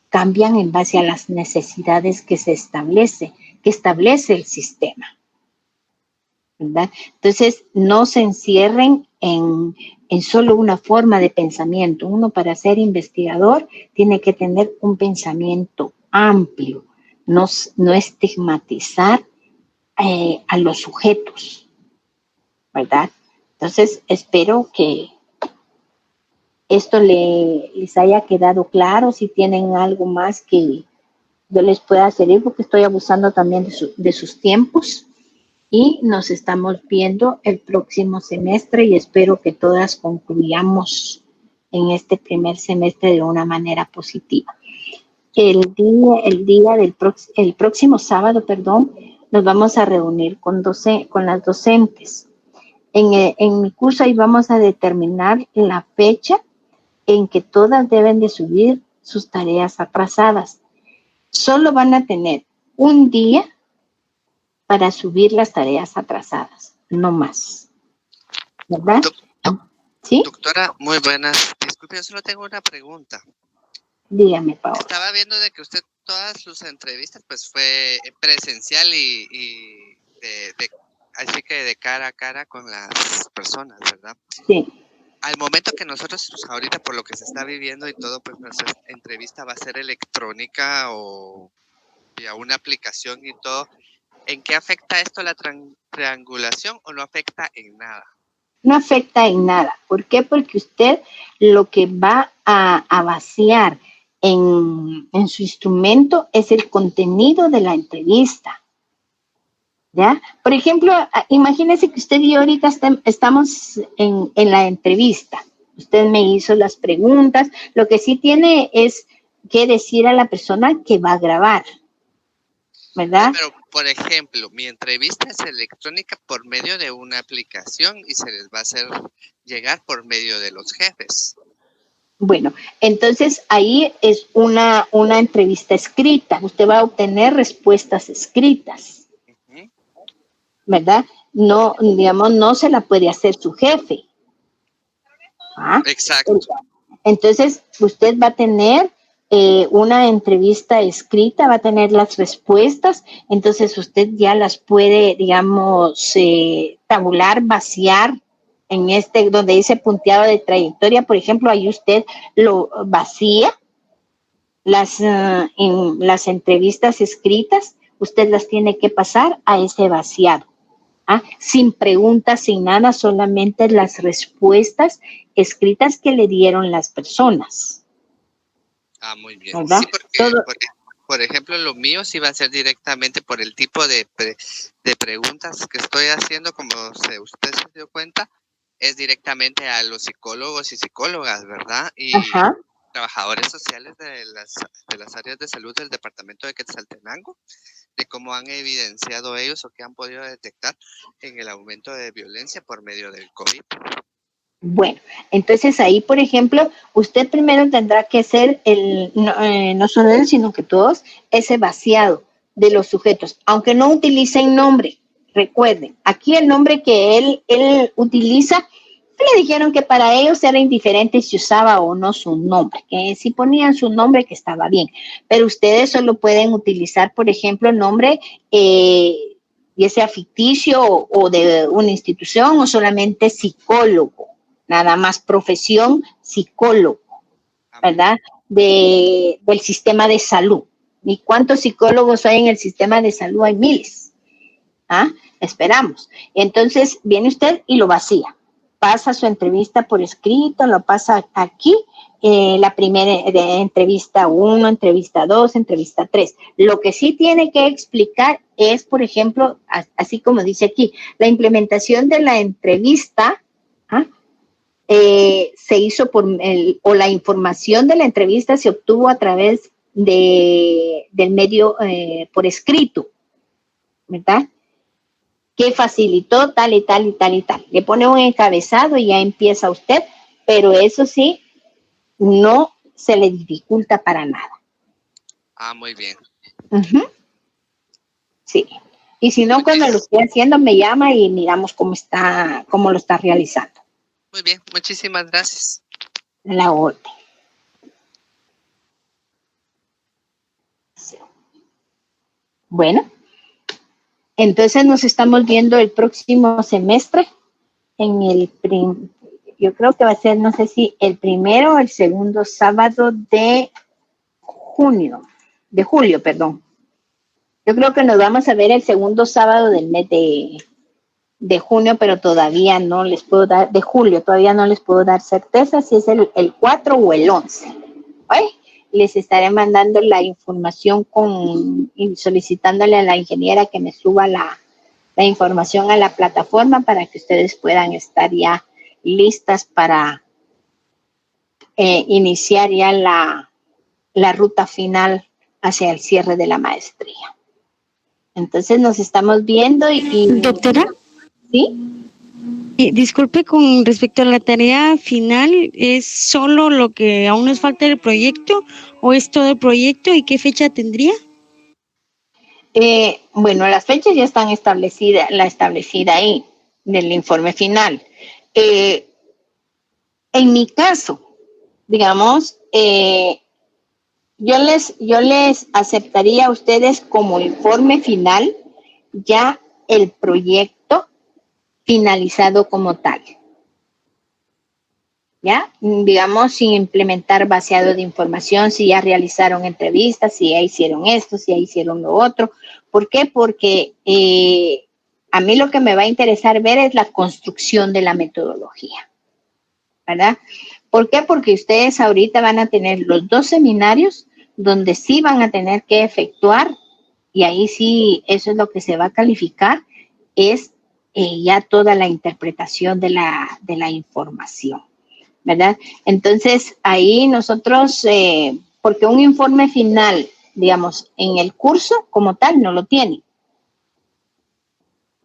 cambian en base a las necesidades que establece el sistema. ¿Verdad? Entonces, no se encierren en solo una forma de pensamiento. Uno, para ser investigador, tiene que tener un pensamiento amplio, no estigmatizar a los sujetos, ¿verdad? Entonces, espero que esto les haya quedado claro. Si tienen algo más que yo les pueda servir, porque estoy abusando también de sus tiempos. Y nos estamos viendo el próximo semestre y espero que todas concluyamos en este primer semestre de una manera positiva. El próximo sábado, nos vamos a reunir con las docentes. En mi curso ahí vamos a determinar la fecha en que todas deben de subir sus tareas atrasadas. Solo van a tener un día para subir las tareas atrasadas, no más. ¿Verdad? ¿Sí? Doctora, muy buenas. Disculpe, yo solo tengo una pregunta. Dígame, Paola. Estaba viendo de que usted todas sus entrevistas pues fue presencial y así que de cara a cara con las personas, ¿verdad? Sí. Al momento que nosotros pues, ahorita por lo que se está viviendo y todo, pues nuestra entrevista va a ser electrónica o vía una aplicación y todo. ¿En qué afecta esto la triangulación o no afecta en nada? No afecta en nada. ¿Por qué? Porque usted lo que va a vaciar en su instrumento es el contenido de la entrevista. ¿Ya? Por ejemplo, imagínese que usted y yo ahorita estamos en la entrevista. Usted me hizo las preguntas. Lo que sí tiene es que decir a la persona que va a grabar. ¿Verdad? Pero, por ejemplo, mi entrevista es electrónica por medio de una aplicación y se les va a hacer llegar por medio de los jefes. Bueno, entonces ahí es una entrevista escrita. Usted va a obtener respuestas escritas. Uh-huh. ¿Verdad? No, digamos, no se la puede hacer su jefe. ¿Ah? Exacto. Entonces, usted va a tener una entrevista escrita, va a tener las respuestas, entonces usted ya las puede, digamos, tabular, vaciar en donde dice punteado de trayectoria, por ejemplo, ahí usted lo vacía, en las entrevistas escritas, usted las tiene que pasar a ese vaciado. ¿Ah? Sin preguntas, sin nada, solamente las respuestas escritas que le dieron las personas. Muy bien. ¿verdad? Sí, porque, por ejemplo, lo mío sí va a ser directamente por el tipo de preguntas que estoy haciendo, como usted se dio cuenta, es directamente a los psicólogos y psicólogas, ¿verdad? Y Ajá. trabajadores sociales de las áreas de salud del departamento de Quetzaltenango, de cómo han evidenciado ellos o qué han podido detectar en el aumento de violencia por medio del COVID. Bueno, entonces ahí, por ejemplo, usted primero tendrá que hacer no solo él, sino que todos, ese vaciado de los sujetos, aunque no utilicen nombre. Recuerden, aquí el nombre que él utiliza, le dijeron que para ellos era indiferente si usaba o no su nombre, que si ponían su nombre que estaba bien, pero ustedes solo pueden utilizar, por ejemplo, nombre ya sea ficticio o de una institución o solamente psicólogo, nada más profesión psicólogo, ¿verdad? Del sistema de salud. ¿Y cuántos psicólogos hay en el sistema de salud? Hay miles. ¿Ah? Esperamos. Entonces viene usted y lo vacía. Pasa su entrevista por escrito, lo pasa aquí, la primera entrevista 1, entrevista 2, entrevista 3. Lo que sí tiene que explicar es, por ejemplo, así como dice aquí, la implementación de la entrevista, ¿ah? Se hizo o la información de la entrevista se obtuvo a través del medio por escrito, ¿verdad? Que facilitó tal y tal y tal y tal. Le pone un encabezado y ya empieza usted, pero eso sí, no se le dificulta para nada. Muy bien. Uh-huh. Sí. Y si no, cuando lo esté haciendo, me llama y miramos cómo lo está realizando. Muy bien, muchísimas gracias. La orden. Sí. Bueno. Entonces nos estamos viendo el próximo semestre yo creo que va a ser, no sé si el primero o el segundo sábado de julio, perdón. Yo creo que nos vamos a ver el segundo sábado del mes de junio, pero todavía no les puedo dar, de julio, todavía no les puedo dar certeza si es el 4 o el 11. ¿Oye? Les estaré mandando la información y solicitándole a la ingeniera que me suba la información a la plataforma para que ustedes puedan estar ya listas para iniciar ya la ruta final hacia el cierre de la maestría. Entonces nos estamos viendo y Doctora. ¿Sí? Disculpe, con respecto a la tarea final, ¿es solo lo que aún nos falta del proyecto o es todo el proyecto y qué fecha tendría? Bueno, las fechas ya están establecidas, la establecida ahí, del informe final. En mi caso, digamos, yo les aceptaría a ustedes como informe final ya el proyecto finalizado como tal. ¿Ya? Digamos, sin implementar vaciado de información, si ya realizaron entrevistas, si ya hicieron esto, si ya hicieron lo otro. ¿Por qué? Porque a mí lo que me va a interesar ver es la construcción de la metodología, ¿verdad? ¿Por qué? Porque ustedes ahorita van a tener los 2 seminarios donde sí van a tener que efectuar, y ahí sí, eso es lo que se va a calificar, es ya toda la interpretación de la información, ¿verdad? Entonces, ahí nosotros, porque un informe final, digamos, en el curso como tal no lo tiene.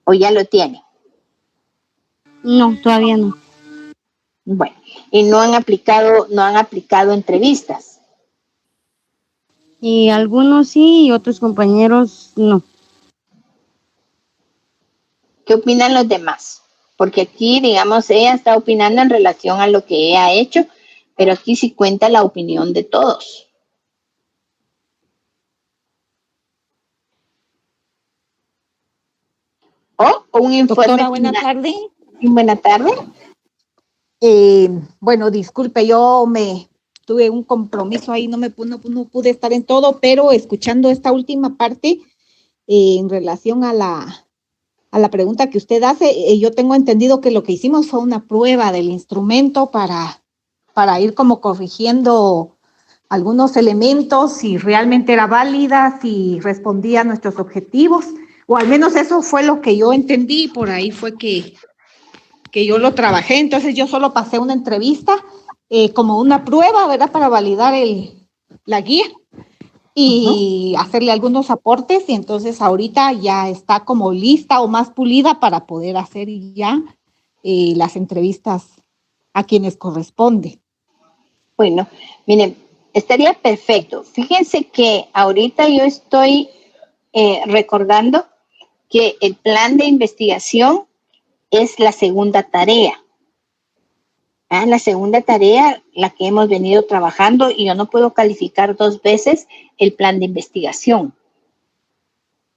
¿O ya lo tiene? No, todavía no. Bueno, y no han aplicado entrevistas. Y algunos sí y otros compañeros no. ¿Qué opinan los demás? Porque aquí, digamos, ella está opinando en relación a lo que ella ha hecho, pero aquí sí cuenta la opinión de todos. ¿O un informe? Doctora, buena tarde. Buena tarde. Bueno, disculpe, yo tuve un compromiso ahí, no pude estar en todo, pero escuchando esta última parte en relación a la pregunta que usted hace, yo tengo entendido que lo que hicimos fue una prueba del instrumento para ir como corrigiendo algunos elementos, si realmente era válida, si respondía a nuestros objetivos, o al menos eso fue lo que yo entendí, por ahí fue que yo lo trabajé. Entonces yo solo pasé una entrevista como una prueba, ¿verdad? Para validar la guía y hacerle algunos aportes, y entonces ahorita ya está como lista o más pulida para poder hacer ya las entrevistas a quienes corresponde. Bueno, miren, estaría perfecto. Fíjense que ahorita yo estoy recordando que el plan de investigación es la segunda tarea. La segunda tarea, la que hemos venido trabajando, y yo no puedo calificar 2 veces el plan de investigación,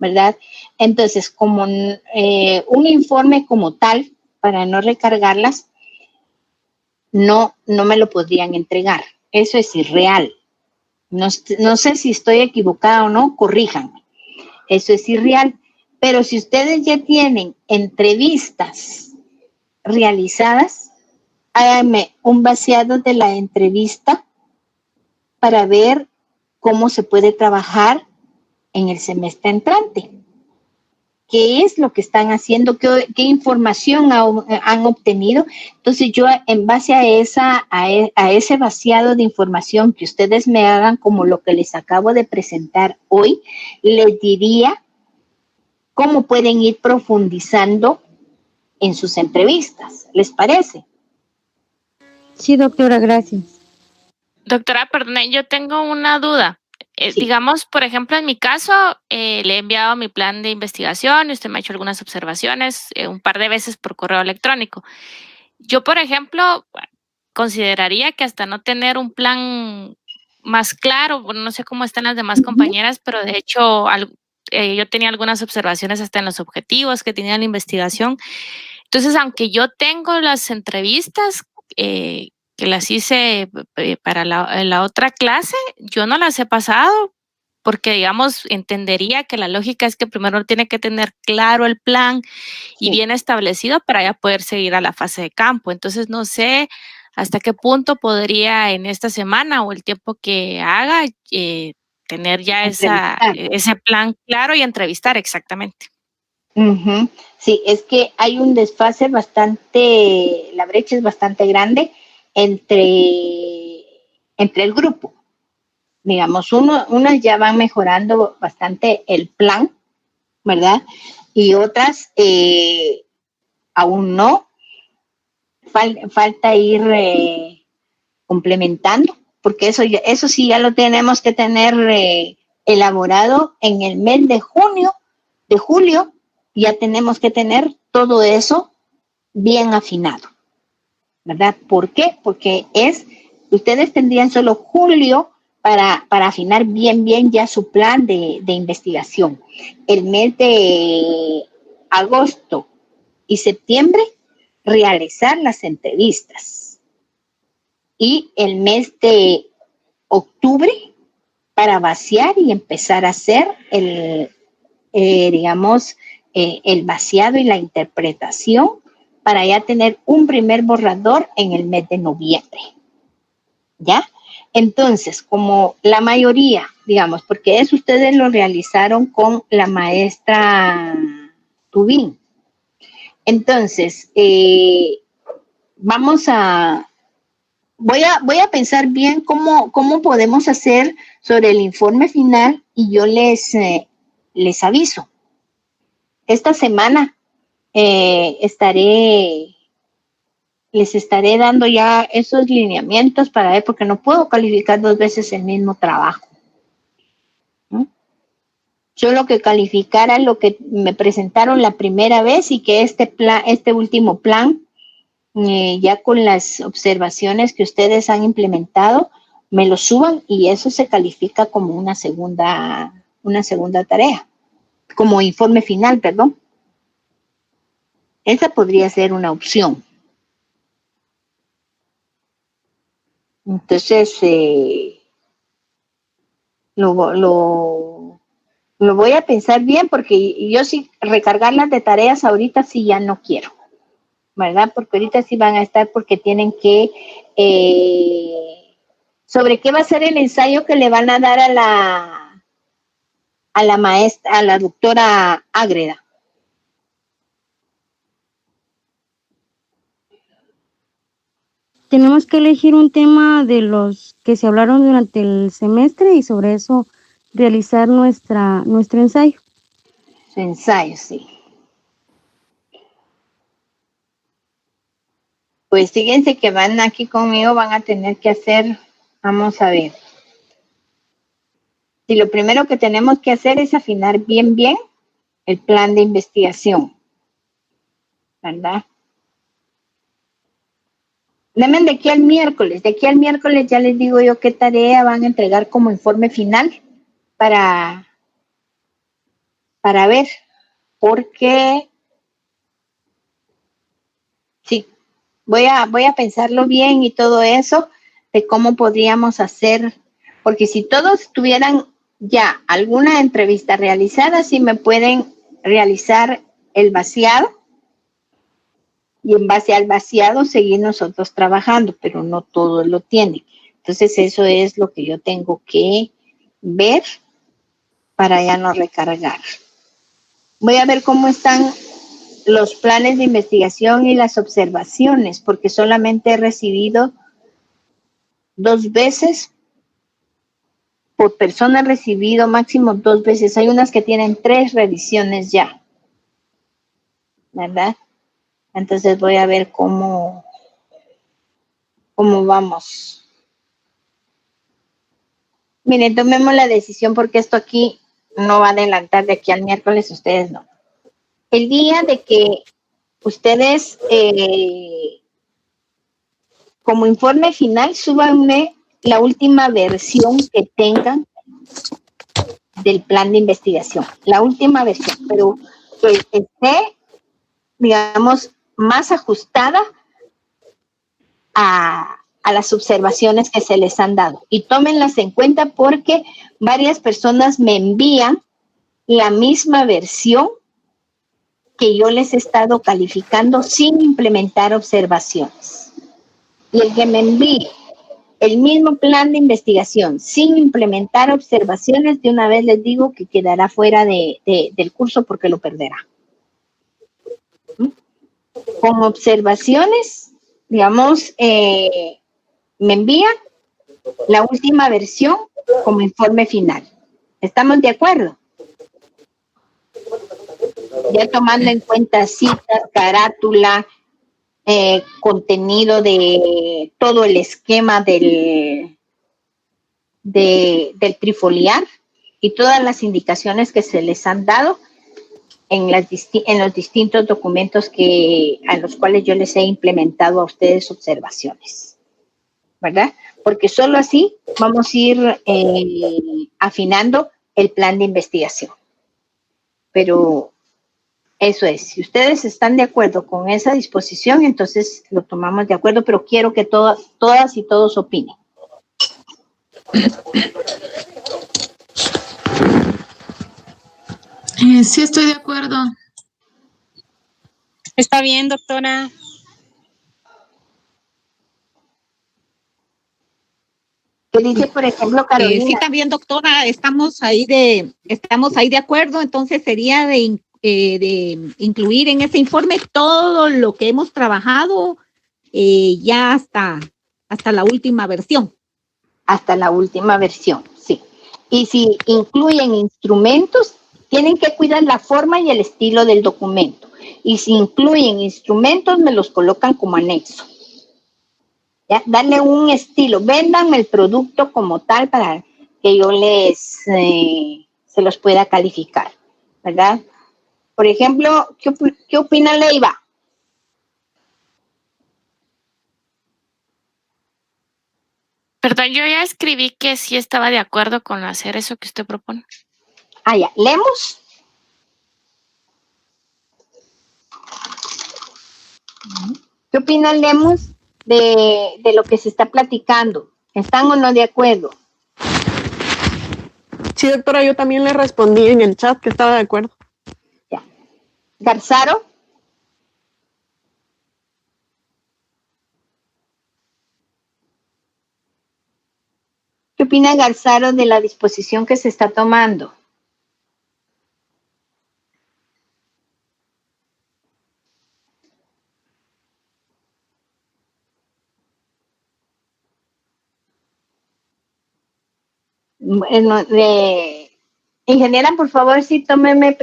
¿verdad? Entonces, como un informe como tal, para no recargarlas, no me lo podrían entregar. Eso es irreal. No sé si estoy equivocada o no, corríjanme. Eso es irreal. Pero si ustedes ya tienen entrevistas realizadas, háganme un vaciado de la entrevista para ver cómo se puede trabajar en el semestre entrante. ¿Qué es lo que están haciendo? ¿Qué información han obtenido? Entonces yo, en base a ese vaciado de información que ustedes me hagan, como lo que les acabo de presentar hoy, les diría cómo pueden ir profundizando en sus entrevistas. ¿Les parece? Sí, doctora, gracias. Doctora, perdone, yo tengo una duda. Sí. Digamos, por ejemplo, en mi caso, le he enviado mi plan de investigación y usted me ha hecho algunas observaciones un par de veces por correo electrónico. Yo, por ejemplo, consideraría que hasta no tener un plan más claro, bueno, no sé cómo están las demás compañeras, pero de hecho yo tenía algunas observaciones hasta en los objetivos que tenía la investigación. Entonces, aunque yo tengo las entrevistas que las hice para la otra clase, yo no las he pasado porque, digamos, entendería que la lógica es que primero tiene que tener claro el plan y bien establecido para ya poder seguir a la fase de campo. Entonces, no sé hasta qué punto podría en esta semana o el tiempo que haga tener ya ese plan claro y entrevistar exactamente. Sí, es que hay un desfase bastante, la brecha es bastante grande entre el grupo. Digamos, unas ya van mejorando bastante el plan, ¿verdad? Y otras aún no. Falta ir complementando, porque eso sí ya lo tenemos que tener elaborado en el mes de julio, ya tenemos que tener todo eso bien afinado, ¿verdad? ¿Por qué? Porque ustedes tendrían solo julio para afinar bien ya su plan de investigación. El mes de agosto y septiembre, realizar las entrevistas. Y el mes de octubre, para vaciar y empezar a hacer el vaciado y la interpretación, para ya tener un primer borrador en el mes de noviembre. ¿Ya? Entonces, como la mayoría, digamos, porque eso ustedes lo realizaron con la maestra Tubín. Entonces, voy a pensar bien cómo podemos hacer sobre el informe final y yo les aviso. Esta semana les estaré dando ya esos lineamientos para ver, porque no puedo calificar 2 veces el mismo trabajo. ¿No? Solo que calificara lo que me presentaron la primera vez y que este último plan, ya con las observaciones que ustedes han implementado, me lo suban y eso se califica como una segunda tarea, como informe final, perdón. Esa podría ser una opción. Entonces, lo voy a pensar bien, porque yo sí recargarlas de tareas ahorita sí ya no quiero, ¿verdad? Porque ahorita sí van a estar, porque tienen que ¿Sobre qué va a ser el ensayo que le van a dar a la maestra, a la doctora Ágreda? Tenemos que elegir un tema de los que se hablaron durante el semestre y sobre eso realizar nuestro ensayo. Su ensayo, sí. Pues fíjense que van aquí conmigo, van a tener que hacer, vamos a ver. Si lo primero que tenemos que hacer es afinar bien el plan de investigación, ¿verdad? Denme de aquí al miércoles ya les digo yo qué tarea van a entregar como informe final para ver, porque sí, voy a pensarlo bien y todo eso, de cómo podríamos hacer, porque si todos tuvieran ya alguna entrevista realizada, sí me pueden realizar el vaciado y en base al vaciado seguir nosotros trabajando, pero no todos lo tienen. Entonces eso es lo que yo tengo que ver para ya no recargar. Voy a ver cómo están los planes de investigación y las observaciones, porque solamente he recibido 2 veces. Por persona he recibido máximo 2 veces. Hay unas que tienen 3 revisiones ya, ¿verdad? Entonces voy a ver cómo vamos. Miren, tomemos la decisión porque esto aquí no va a adelantar de aquí al miércoles, ustedes no. El día de que ustedes, como informe final, súbanme la última versión que tengan del plan de investigación, la última versión, pero que esté, digamos, más ajustada a las observaciones que se les han dado. Y tómenlas en cuenta porque varias personas me envían la misma versión que yo les he estado calificando sin implementar observaciones. Y el que me envíe el mismo plan de investigación sin implementar observaciones, de una vez les digo que quedará fuera del curso porque lo perderá. Con observaciones, digamos, me envían la última versión como informe final. ¿Estamos de acuerdo? Ya tomando en cuenta citas, carátula, contenido de todo el esquema del trifoliar y todas las indicaciones que se les han dado en los distintos documentos a los cuales yo les he implementado a ustedes observaciones, ¿verdad? Porque solo así vamos a ir afinando el plan de investigación. Pero eso es, si ustedes están de acuerdo con esa disposición, entonces lo tomamos de acuerdo, pero quiero que todas y todos opinen. Sí, estoy de acuerdo. Está bien, doctora. ¿Qué dice, por ejemplo, Carolina? Sí, también, doctora, estamos ahí de acuerdo, entonces sería de incluir en ese informe todo lo que hemos trabajado ya hasta la última versión. Hasta la última versión, sí. Y si incluyen instrumentos, tienen que cuidar la forma y el estilo del documento. Y si incluyen instrumentos, me los colocan como anexo. ¿Ya? Darle un estilo, véndanme el producto como tal para que yo se los pueda calificar, ¿verdad? Por ejemplo, ¿qué opina Leiva? Perdón, yo ya escribí que sí estaba de acuerdo con hacer eso que usted propone. Ah, ya, ¿leemos? ¿Qué opinan, Lemus, de lo que se está platicando? ¿Están o no de acuerdo? Sí, doctora, yo también le respondí en el chat que estaba de acuerdo. Ya. ¿Garzaro? ¿Qué opina Garzaro de la disposición que se está tomando? Bueno, ingeniera, por favor, sí, tómeme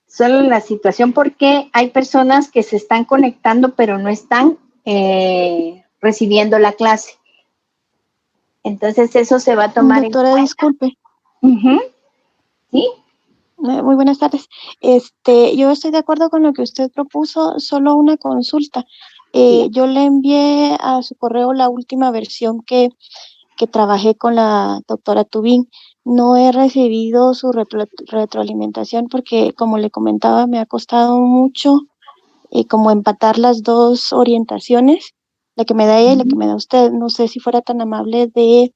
solo la situación, porque hay personas que se están conectando pero no están recibiendo la clase. Entonces eso se va a tomar Doctora, en cuenta. disculpe. ¿Sí? Muy buenas tardes. Yo estoy de acuerdo con lo que usted propuso, solo una consulta. Yo le envié a su correo la última versión que trabajé con la doctora Tubín. No he recibido su retroalimentación porque, como le comentaba, me ha costado mucho como empatar las dos orientaciones, la que me da ella y la que me da usted. No sé si fuera tan amable de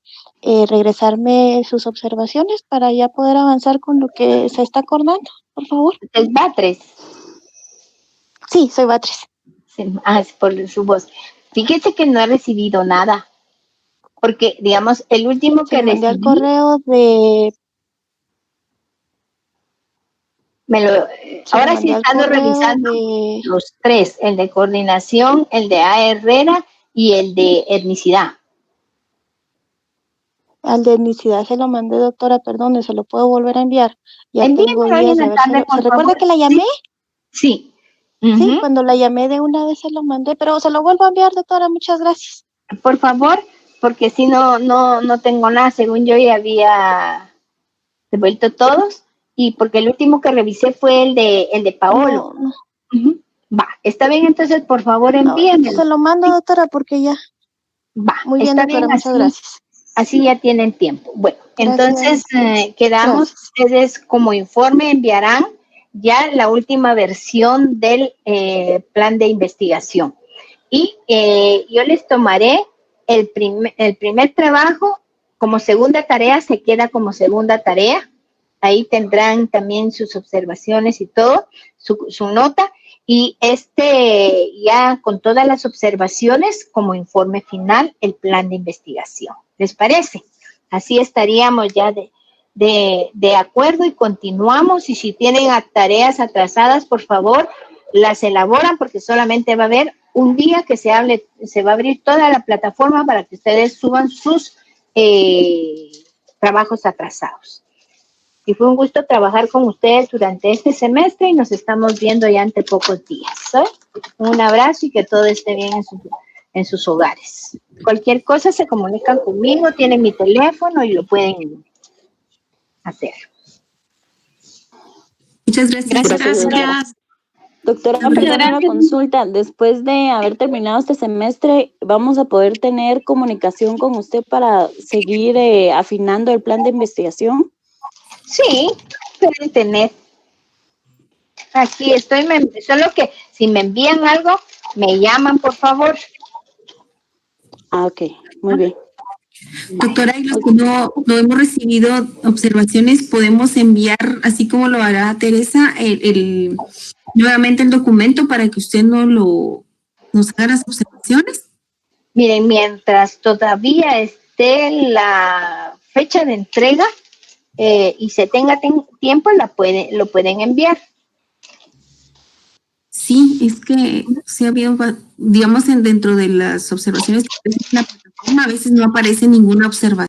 regresarme sus observaciones para ya poder avanzar con lo que se está acordando, por favor. ¿Es Batres? Sí, soy Batres. Sí, es por su voz. Fíjese que no he recibido nada, porque, digamos, el último que mandé al recibí, correo de... ahora sí he estado revisando los tres, el de coordinación, el de A. Herrera y el de etnicidad. Al de etnicidad se lo mandé, doctora, perdón, se lo puedo volver a enviar. Ya tengo Envíenmelo días en de la tarde, haber... por ¿Se recuerda favor? que la llamé? Sí. Sí, cuando la llamé de una vez se lo mandé, pero se lo vuelvo a enviar, doctora, muchas gracias. Por favor, porque si no tengo nada, según yo ya había devuelto todos, y porque el último que revisé fue el de Paolo. No. Va, está bien, entonces por favor envíenmelo. Se lo mando, doctora, porque ya. Va, muy bien, está doctora, bien, muchas así, gracias. Así ya tienen tiempo. Bueno, Gracias. entonces quedamos, ustedes como informe enviarán ya la última versión del plan de investigación. Y yo les tomaré el primer trabajo como segunda tarea, se queda como segunda tarea. Ahí tendrán también sus observaciones y todo, su nota. Y ya con todas las observaciones como informe final, el plan de investigación. ¿Les parece? Así estaríamos ya de acuerdo y continuamos. Y si tienen tareas atrasadas, por favor, las elaboran, porque solamente va a haber un día que se va a abrir toda la plataforma para que ustedes suban sus trabajos atrasados. Y fue un gusto trabajar con ustedes durante este semestre y nos estamos viendo ya ante pocos días. Un abrazo y que todo esté bien en sus hogares. Cualquier cosa se comunican conmigo, tienen mi teléfono y lo pueden hacer. Muchas gracias. Gracias. Doctora, perdón, una consulta. Después de haber terminado este semestre, ¿vamos a poder tener comunicación con usted para seguir afinando el plan de investigación? Sí, pueden tener. Aquí estoy, solo que si me envían algo, me llaman, por favor. Ok, muy bien. Doctora, y los que no hemos recibido observaciones, podemos enviar, así como lo hará Teresa, nuevamente el documento para que usted nos haga las observaciones. Miren, mientras todavía esté la fecha de entrega y se tenga tiempo, lo pueden enviar. Sí, es que sí ha habido, digamos, dentro de las observaciones que aparecen en la plataforma, a veces no aparece ninguna observación.